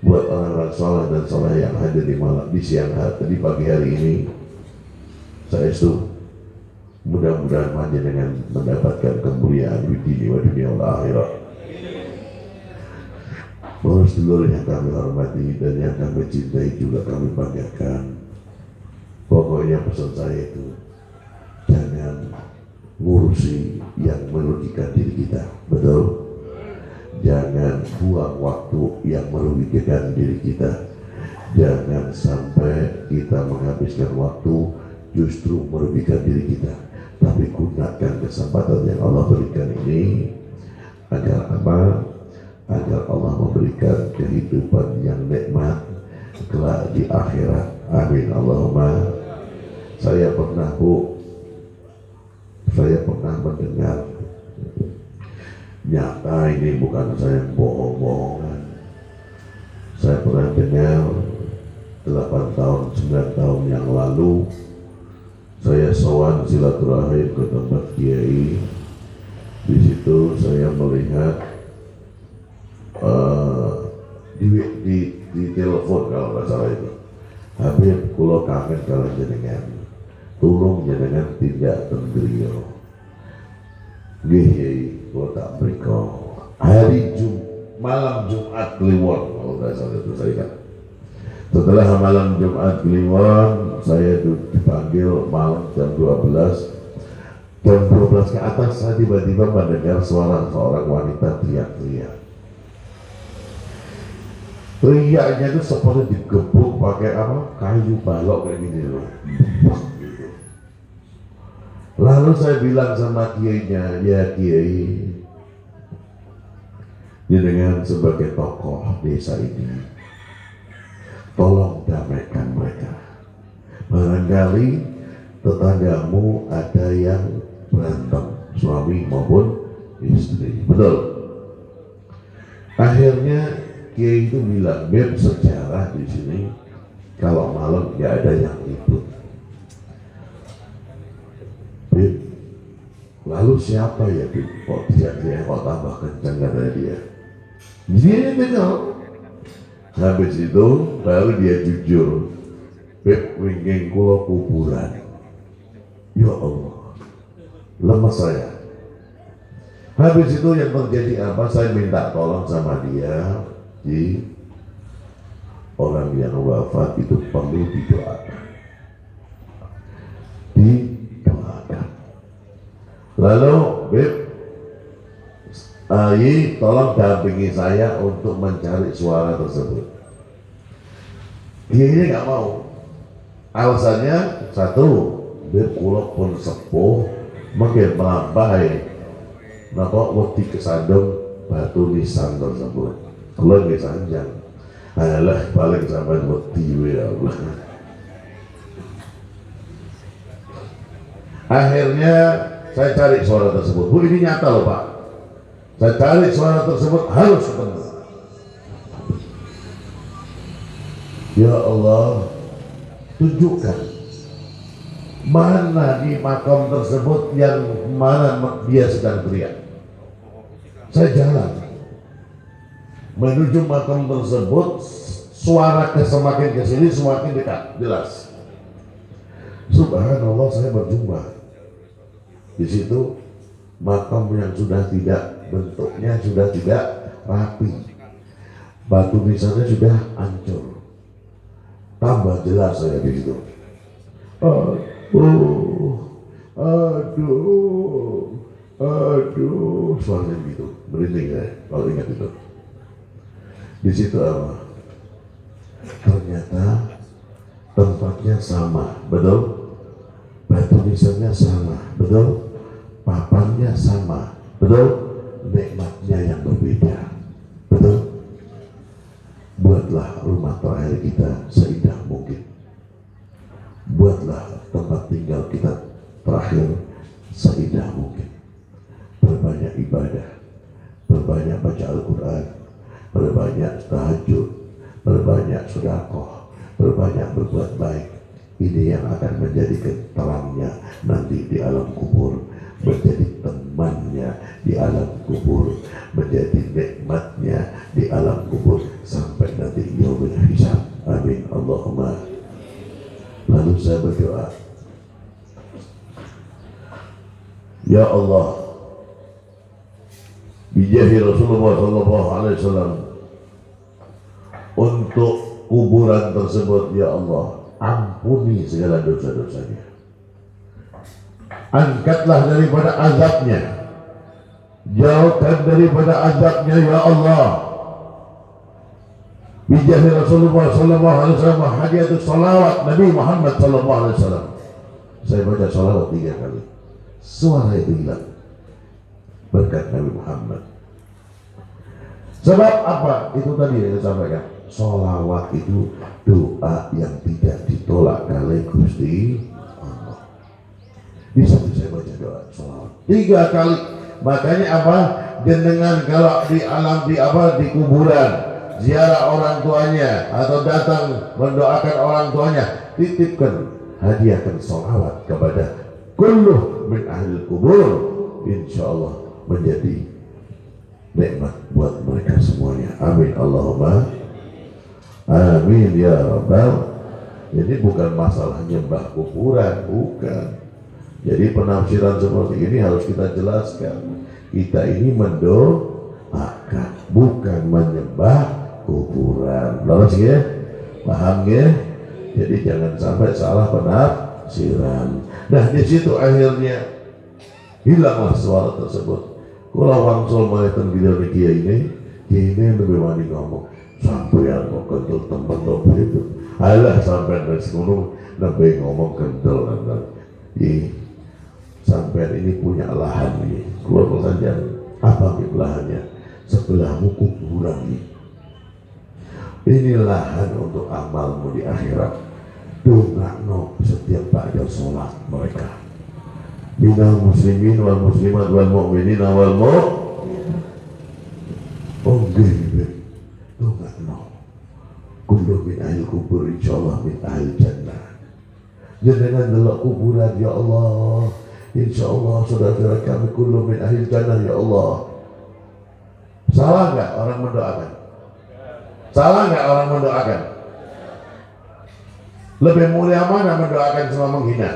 Speaker 1: Buat orang-orang soleh dan soleh yang hadir di malam di siang hari, di pagi hari ini, saya itu mudah-mudahan dengan mendapatkan kemuliaan di dunia dan akhirat. Bahwa seluruh yang kami hormati dan yang kami cintai juga kami banggakan. Pokoknya pesan saya itu, jangan ngurusi yang merugikan diri kita. Betul? Jangan buang waktu yang merugikan diri kita. Jangan sampai kita menghabiskan waktu justru merugikan diri kita. Tapi gunakan kesempatan yang Allah berikan ini agar apa? Agar Allah memberikan kehidupan yang nikmat kelak di akhirat. Amin Allahumma. Saya pernah mendengar, nyata ini bukan saya bohong-bohongan. Saya pernah dengar 8 tahun 9 tahun yang lalu saya sowan silaturahim ke tempat kiai. Di situ saya melihat di telepon kalau nggak salah itu, Habib kulo kangen kalau jenengan tulung jenengan tidak tendrio nggih kulo tak mriko malam Jumat Kliwon kalau nggak salah itu saya kan. Setelah malam Jumat Kliwon saya dipanggil malam jam 12 ke atas, saya tiba-tiba mendengar suara seorang wanita teriak-teriak. Teriaknya itu seperti digebuk pakai kayu balok kayak gini loh. Gitu. Lalu saya bilang sama kiainya, ya kiai, dia dengan sebagai tokoh desa ini, tolong damaikan mereka. Barangkali tetanggamu ada yang berantem, suami maupun istri. Betul. Akhirnya kiai itu bilang, Beb, sejarah di sini kalau malam nggak ada yang ribut. Beb, lalu siapa ya Beb? Kok dia kok tambah kencang katanya dia. Dia dengar. Habis itu baru dia jujur, Beb, wingking kulo kuburan. Ya Allah, lemas saya. Habis itu yang terjadi apa? Saya minta tolong sama dia, di orang yang wafat itu perlu didoakan. Lalu Beb, Ayi tolong dampingi saya untuk mencari suara tersebut. Dia ini nggak mau. Alasannya satu, Beb kulo pun sepuh, mungkin melampai, napa wedi kesandung batu nisan tersebut. Kulo nggih sanjang. Alah paling sampai wedi ya Allah. Akhirnya saya cari suara tersebut. Bu, ini nyata loh Pak. Saya cari suara tersebut harus ketemu. Ya Allah, tunjukkan mana di makam tersebut yang mana dia sedang teriak. Saya jalan menuju makam tersebut, suara semakin kesini semakin dekat, jelas. Subhanallah, saya berjumpa di situ makam yang sudah tidak, bentuknya sudah tidak rapi, batu nisannya sudah hancur. Tambah jelas saya di situ. Aduh, suaranya gitu, merinding ya kalau ingat itu. Di situ apa? Ternyata tempatnya sama, betul? Batu nisannya sama, betul? Papannya sama, betul? Nikmatnya yang berbeda, betul? Buatlah rumah terakhir kita seindah mungkin. Buatlah tempat tinggal kita terakhir seindah mungkin. Berbanyak ibadah, berbanyak baca Al-Quran, berbanyak tahajud, berbanyak sedekah, berbanyak berbuat baik. Ini yang akan menjadikan terangnya nanti di alam kubur, menjadi temannya di alam kubur, menjadi nikmatnya di alam kubur sampai nanti yaumul hisab. Amin Allahumma. Lalu saya berdoa, ya Allah, bijahi Rasulullah SAW, untuk kuburan tersebut, ya Allah, ampuni segala dosa-dosanya, angkatlah daripada azabnya, jauhkan daripada azabnya ya Allah. Bijahi Rasulullah sallallahu alaihi wasallam, hadiatus salawat Nabi Muhammad sallallahu alaihi wasallam. Saya baca salawat 3 kali, suara itu hilang berkat Nabi Muhammad. Sebab apa? Itu tadi yang saya sampaikan. Salawat itu doa yang tidak ditolak oleh Gusti Allah. Bisa saya baca doa salawat 3 kali. Makanya apa? Jenengan kalau di alam di kuburan ziarah orang tuanya atau datang mendoakan orang tuanya, titipkan, hadiahkan salawat kepada kulluh min ahli kubur, insyaallah menjadi nikmat buat mereka semuanya. Amin Allahumma amin ya rabbal. Jadi bukan masalah nyembah kuburan, bukan. Jadi penafsiran seperti ini harus kita jelaskan. Kita ini mendoakan, bukan menyembah kuburan. Lalu ya, paham ya? Jadi jangan sampai salah penafsiran. Nah di situ akhirnya hilanglah suara tersebut. Kalau wangsul melihat video media ini lebih wani ngomong sampai yang kok kental tempat lebih itu. Alah sampai dari sekolah lebih ngomong kental sampai ini punya lahan nih. Keluar saja apa lahannya? Sebelahmu kuburan nih. Ini lahan untuk amalmu di akhirat. Dongakno setiap pada sholat mereka. Minal muslimin wal muslimat wal mu'minin wal mu'min. Oh nggih, dongakno. Kullu min ahli kubur insyaallah min ahli jannah. Jangan delok kuburan ya Allah. Insyaallah saudara kami kullu min ahli jannah ya Allah. Salah enggak orang mendoakan? Salah enggak orang mendoakan? Lebih mulia mana mendoakan sama menghina?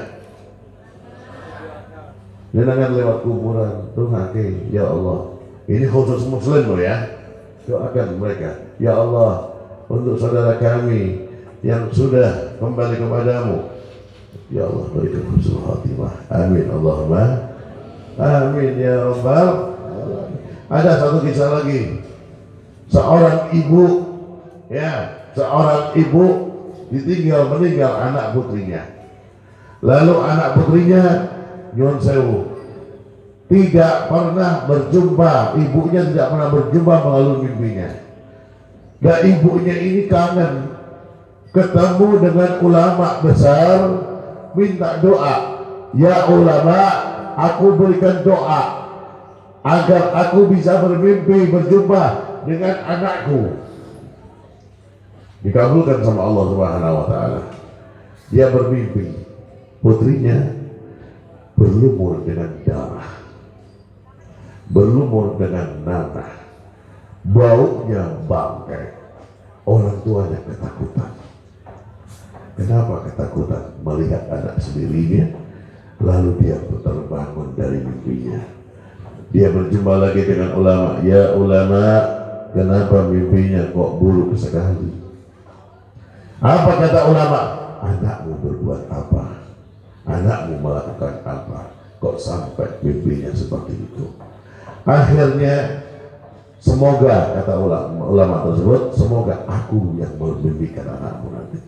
Speaker 1: Jangan lewat kuburan tuh ngake, ya Allah. Ini khusus muslim loh ya. Doakan mereka, ya Allah, untuk saudara kami yang sudah kembali kepadamu. Ya Allah, berikan husnul khatimah. Amin Allahumma amin ya rabbal. Ada satu kisah lagi. Seorang ibu, ya, seorang ibu meninggal anak putrinya. Lalu anak putrinya nyuwun sewu, tidak pernah berjumpa, ibunya tidak pernah berjumpa melalui mimpinya. Dan ibunya ini kangen ketemu dengan ulama besar, minta doa, ya ulama, aku berikan doa agar aku bisa bermimpi berjumpa dengan anakku. Dikabulkan sama Allah Subhanahu wa taala. Dia bermimpi putrinya berlumur dengan darah, berlumur dengan nanah, baunya bangkai. Orang tuanya ketakutan. Kenapa ketakutan? Melihat anak sendirinya. Lalu dia terbangun dari mimpinya. Dia berjumpa lagi dengan ulama. Ya ulama, kenapa mimpinya kok buruk sekali? Apa kata ulama? Anakmu berbuat apa? Anakmu melakukan apa? Kok sampai mimpinya seperti itu? Akhirnya semoga, kata ulama tersebut, semoga aku yang memimpikan anakmu nanti.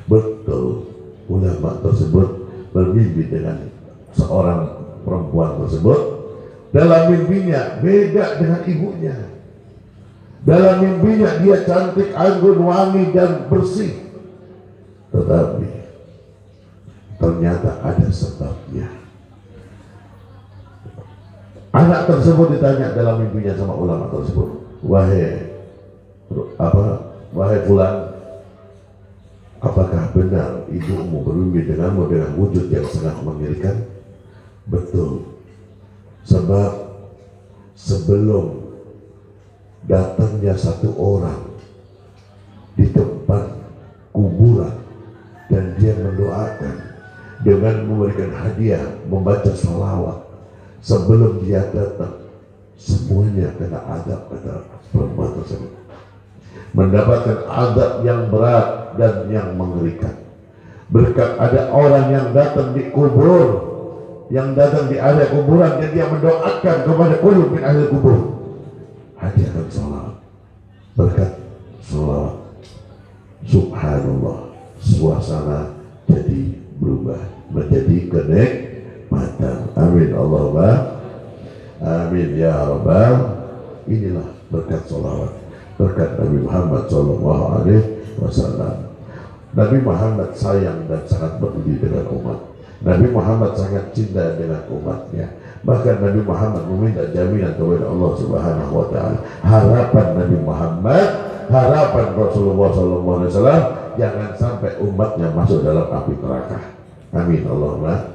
Speaker 1: Betul, ulama tersebut bermimpi dengan seorang perempuan tersebut. Dalam mimpinya beda dengan ibunya. Dalam mimpinya dia cantik, anggun, wangi dan bersih. Tetapi ternyata ada sebabnya. Anak tersebut ditanya dalam mimpinya sama ulama tersebut, wahai fulan, apakah benar ibumu bermimpi denganmu dengan wujud yang sangat mengerikan? Betul. Sebab sebelum datangnya satu orang di tempat kuburan dan dia mendoakan dengan memberikan hadiah, membaca sholawat, sebelum dia datang semuanya kena azab, kata perempuan tersebut, mendapatkan azab yang berat dan yang mengerikan. Berkat ada orang yang datang di kubur yang datang di area kuburan dan dia mendoakan kepada ulul min ahli kubur, hadiahkan salawat. Berkat salawat, subhanallah, suasana jadi berubah menjadi kenikmatan. Amin Allahumma amin ya rabbal. Inilah berkat salawat, berkat Nabi Muhammad sallallahu alaihi wasallam. Nabi Muhammad sayang dan sangat peduli dengan umat. Nabi Muhammad sangat cinta dengan umatnya. Bahkan Nabi Muhammad meminta jaminan kepada Allah Subhanahu wa taala. Harapan Nabi Muhammad, harapan Rasulullah sallallahu alaihi wasallam, jangan sampai umatnya masuk dalam api neraka. Amin Allahumma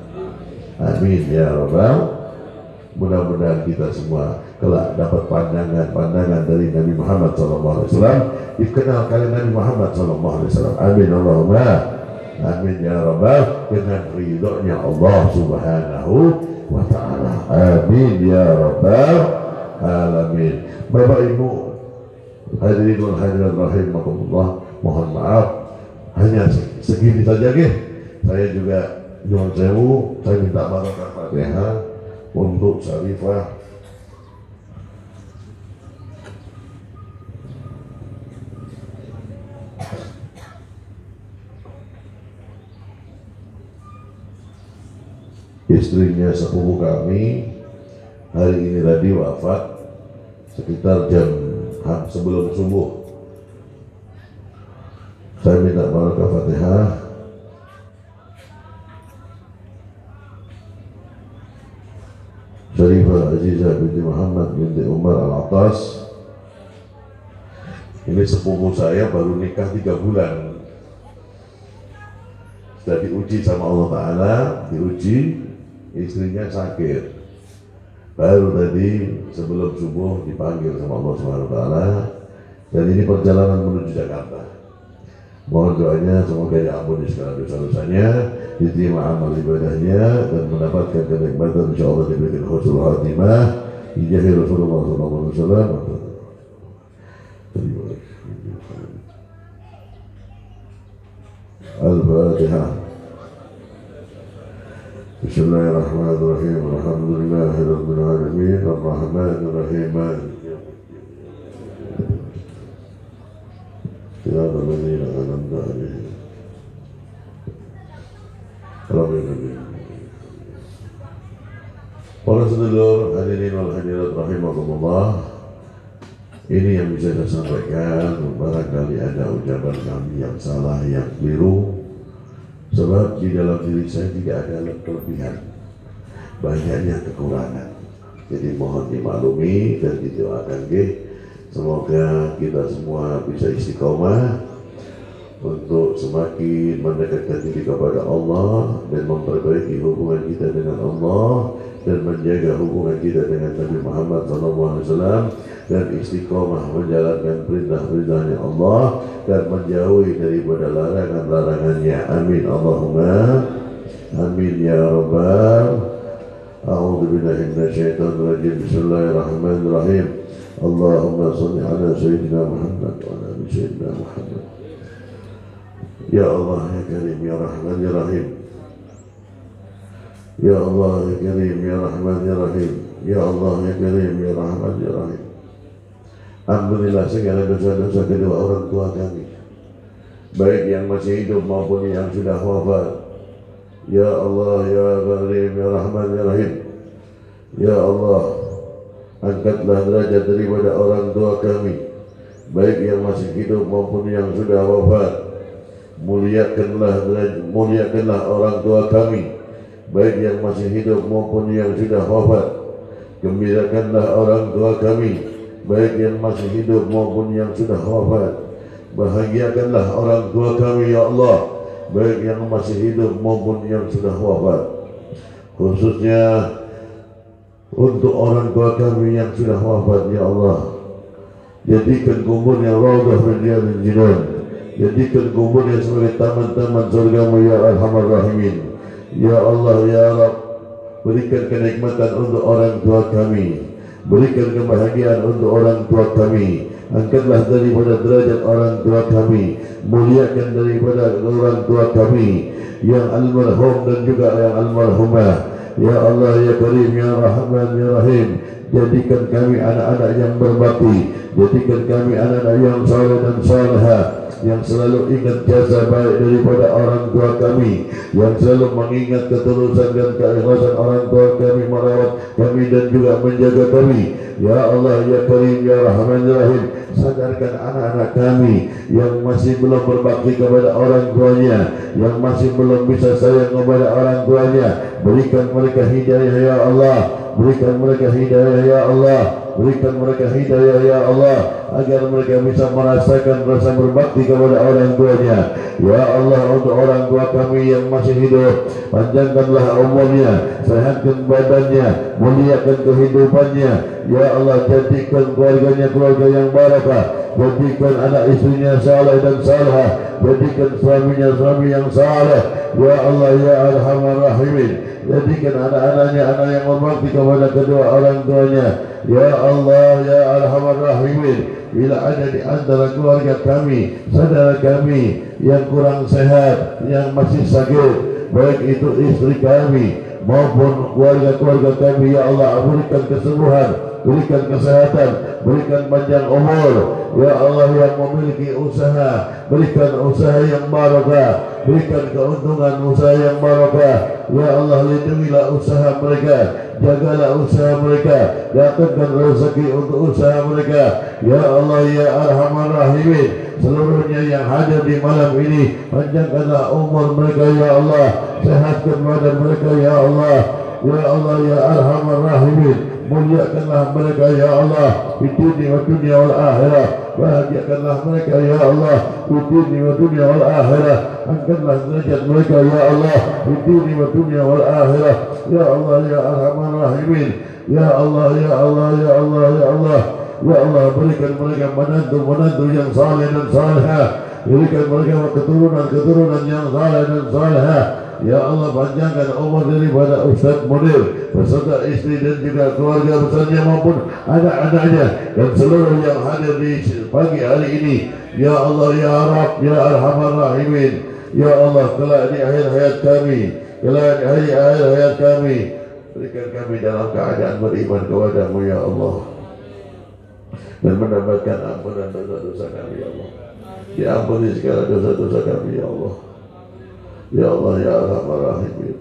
Speaker 1: amin ya rabbal. Mudah-mudahan kita semua kelak dapat pandangan dari Nabi Muhammad sallallahu alaihi wasallam, dikenal kali Nabi Muhammad sallallahu alaihi wasallam. Amin Allahumma amin ya rabbal, dengan ridhonya Allah Subhanahu wa taala. Amin ya rabbal alamin. Bapak Ibu hadirin wal hadirat rahimakumullah, mohon maaf hanya segini saja nggih. Saya juga nyuwun sewu, saya minta barokah Fatihah untuk Syarifah istrinya sepupu kami hari ini tadi wafat sekitar jam sebelum subuh. Saya minta barokah Fatihah Syarifah Azizah binti Muhammad binti Umar Al-Attas. Ini sepupu saya baru nikah 3 bulan. Sudah diuji sama Allah Ta'ala, diuji, istrinya sakit. Baru tadi sebelum subuh dipanggil sama Allah Subhanahu wa taala, dan ini perjalanan menuju Jakarta. Mohon doanya semoga diampuni segala dosa-dosanya, diterima amal ibadahnya, dan mendapatkan kenikmatan insyaallah diberikan husnul khatimah di jahi Rasulullah sallallahu alaihi wasallam. Al-Fatihah. Bismillahirrahmanirrahim. Alhamdulillahirabbil alamin, arrahmanir rahim. صراط الذين أنعمت عليهم غير المغضوب. Para sedulur hadirin wal hadirat rahimakumullah, ini yang bisa saya sampaikan. Barangkali ada ucapan kami yang salah, yang keliru, sebab di dalam diri saya tidak ada kelebihan, banyaknya kekurangan. Jadi mohon dimaklumi dan didoakan semoga kita semua bisa istiqomah untuk semakin mendekatkan diri kepada Allah dan memperbaiki hubungan kita dengan Allah dan menjaga hubungan kita dengan Nabi Muhammad SAW, dan istiqomah menjalankan perintah-perintahnya Allah dan menjauhi daripada larangan-larangannya. Amin Allahumma amin ya rabbal. A'udzu billahi minasyaitonir rajim. Bismillahirrahmanirrahim. Allahumma shalli ala sayyidina Muhammad wa ala ali sayyidina Muhammad. Ya Allah ya Karim ya Rahman ya Rahim. Ya Allah ya Karim ya Rahman ya Rahim. Ya Allah ya Karim ya Rahman ya Rahim. Alhamdulillah segala dosa-dosa kedua orang tua kami, baik yang masih hidup maupun yang sudah wafat. Ya Allah ya Karim ya Rahman ya Rahim. Ya Allah, angkatlah derajat daripada orang tua kami, baik yang masih hidup maupun yang sudah wafat. Muliakanlah orang tua kami, baik yang masih hidup maupun yang sudah wafat. Gembirakanlah orang tua kami, baik yang masih hidup maupun yang sudah wafat. Bahagiakanlah orang tua kami ya Allah, baik yang masih hidup maupun yang sudah wafat. Khususnya untuk orang tua kami yang sudah wafat ya Allah, jadikan kuburnya raudhah min riyadil jinan, jadikan kuburnya sebagai taman-taman surgamu ya arhamar rahimin. Ya Allah ya Rabb, berikan kenikmatan untuk orang tua kami, berikan kebahagiaan untuk orang tua kami. Angkatlah daripada derajat orang tua kami, muliakan daripada orang tua kami yang almarhum dan juga yang almarhumah. Ya Allah ya Karim ya Rahman ya Rahim, jadikan kami anak-anak yang berbakti, jadikan kami anak-anak yang saleh dan salehah, yang selalu ingat jasa baik daripada orang tua kami, yang selalu mengingat ketulusan dan keikhlasan orang tua kami, merawat kami dan juga menjaga kami. Ya Allah ya Karim ya Rahman ya Rahim, sadarkan anak-anak kami yang masih belum berbakti kepada orang tuanya, yang masih belum bisa sayang kepada orang tuanya. Berikan mereka hidayah ya Allah, berikan mereka hidayah ya Allah, berikan mereka hidayah ya Allah, agar mereka bisa merasakan rasa berbakti kepada orang tuanya. Ya Allah, untuk orang tua kami yang masih hidup, panjangkanlah umurnya, sehatkan badannya, muliakan kehidupannya. Ya Allah, jadikan keluarganya keluarga yang barakah, jadikan anak istrinya saleh dan salehah, jadikan suaminya suami yang saleh. Ya Allah ya Arhamar Rahimin, jadikan anak-anaknya anak yang berbakti kepada kedua orang tuanya. Ya Allah ya Arhamar Rahimin, bila ada di antara keluarga kami, saudara kami yang kurang sehat, yang masih sakit, baik itu istri kami maupun keluarga-keluarga kami, ya Allah berikan kesembuhan, berikan kesehatan, berikan panjang umur. Ya Allah yang memiliki usaha, berikan usaha yang barakah, berikan keuntungan usaha yang barakah. Ya Allah, lindungilah usaha mereka, jagalah usaha mereka, datangkan rezeki untuk usaha mereka. Ya Allah ya Arhamar Rahimin, seluruhnya yang hadir di malam ini, panjangkanlah umur mereka ya Allah, sehatkan badan mereka ya Allah. Ya Allah ya Arhamar Rahimin, muliakanlah mereka ya Allah di dunia wa dunia wal akhirah, bahagiakanlah mereka ya Allah di dunia wa dunia wal akhirah, angkatlah derajat mereka ya Allah di dunia wa dunia wal akhirah. Ya Allah ya Arhamar Rahimin, ya Allah ya Allah ya Allah ya Allah ya Allah, berikan mereka menantu-menantu yang saleh dan salehah, berikan mereka keturunan-keturunan yang saleh dan salehah. Ya Allah, panjangkan umur daripada Ustaz Munir beserta istri dan juga keluarga besarnya maupun anak-anaknya dan seluruh yang hadir di pagi hari ini. Ya Allah ya Rabb ya Arhamar Rahimin, ya Allah, kelak di akhir hayat kami, kelak di akhir hayat kami, berikan kami dalam keadaan beriman kepadamu ya Allah, dan mendapatkan ampunan dosa-dosa kami ya Allah. Diampuni segala dosa-dosa kami ya Allah. Ya Allah ya Arhamar Rahimin,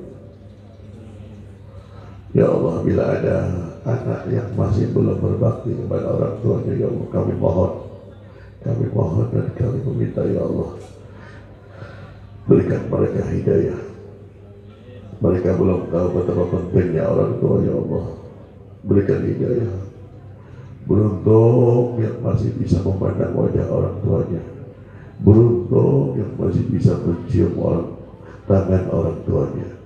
Speaker 1: ya Allah, bila ada anak yang masih belum berbakti kepada orang tuanya ya Allah, kami mohon dan kami meminta ya Allah, berikan mereka hidayah. Mereka belum tahu betapa pentingnya orang tua ya Allah, berikan hidayah. Beruntung yang masih bisa memandang wajah orang tuanya, beruntung yang masih bisa mencium tangan orang tuanya,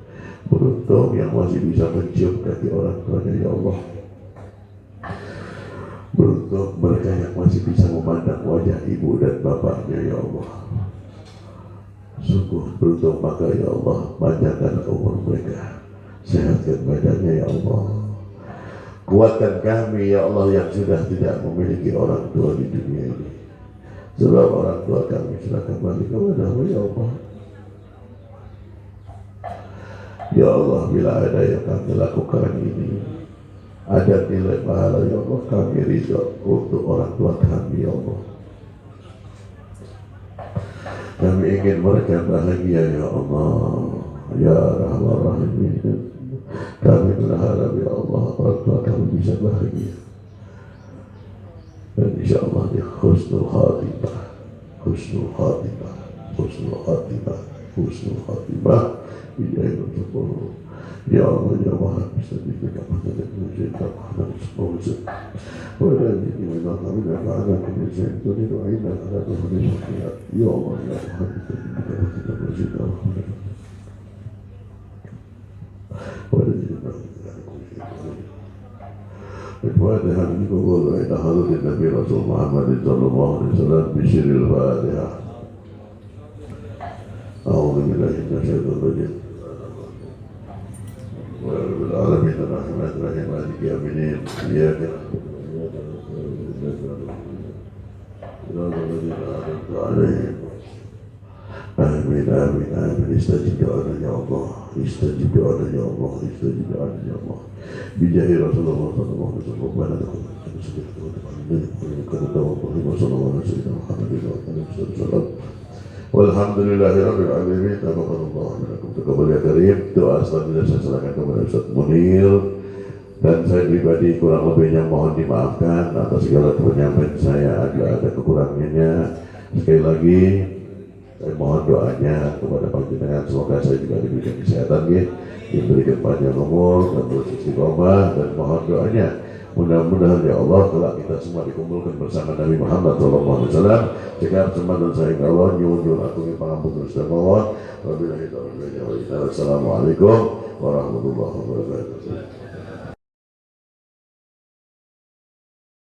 Speaker 1: beruntung yang masih bisa mencium kaki orang tuanya ya Allah, beruntung mereka yang masih bisa memandang wajah ibu dan bapaknya ya Allah. Sungguh beruntung maka ya Allah, panjangkan umur mereka, sehatkan badannya ya Allah, kuatkan kami ya Allah yang sudah tidak memiliki orang tua di dunia ini, sebab orang tua kami sudah kembali kepada-Mu ya Allah. Ya Allah, bila ada yang kami lakukan ini, ada nilai pahala ya Allah, kami ridha untuk orang tua kami ya Allah. Kami ingin mereka bahagia ya Allah, ya Rahman Rahim. Kami berharap ya Allah orang tua kami bisa bahagia, dan insya Allah di husnul khatimah, husnul khatimah, husnul khatimah, husnul khatimah. Ya Allah ya Maha bisa diberikan kepada kita dan semua usaha. Wala ini kami berharap kepada itu doaina ada kepada kita. Ya Allah ya Maha bisa diberikan kepada kita. Wala ini الفاتحة لكم إلى حضرة النبي رسول محمد صلى الله عليه وسلم بسر الفاتحة. أعوذ بالله من الشيطان الرجيم. ورب العالمين الرحمن الرحيم مالك يوم الدين إياك نعبد وإياك نستعين صراط الذين أنعمت عليهم. آمين آمين آمين. استجب دعانا يا الله. istajib doa ya Allah, istajib doa ya Allah. Bijahi Rasulullah sallallahu alaihi wasallam. Walhamdulillahi rabbil alamin. Taqabbalallahu minkum. Taqabbal ya karim. Doa selanjutnya saya serahkan kepada Ustaz Munir. Dan saya pribadi kurang lebihnya mohon dimaafkan atas segala penyampaian saya ada kekurangannya. Sekali lagi saya mohon doanya kepada panjenengan, semoga saya juga diberikan kesehatan, diberikan panjang umur dan terus istiqomah, dan mohon doanya mudah-mudahan ya Allah kalau kita semua dikumpulkan bersama Nabi Muhammad SAW jika semua dan saya Allah nyuwun atungi pangampun Gusti Allah. Wabillahi taufiq wal hidayah. Wassalamualaikum warahmatullahi wabarakatuh.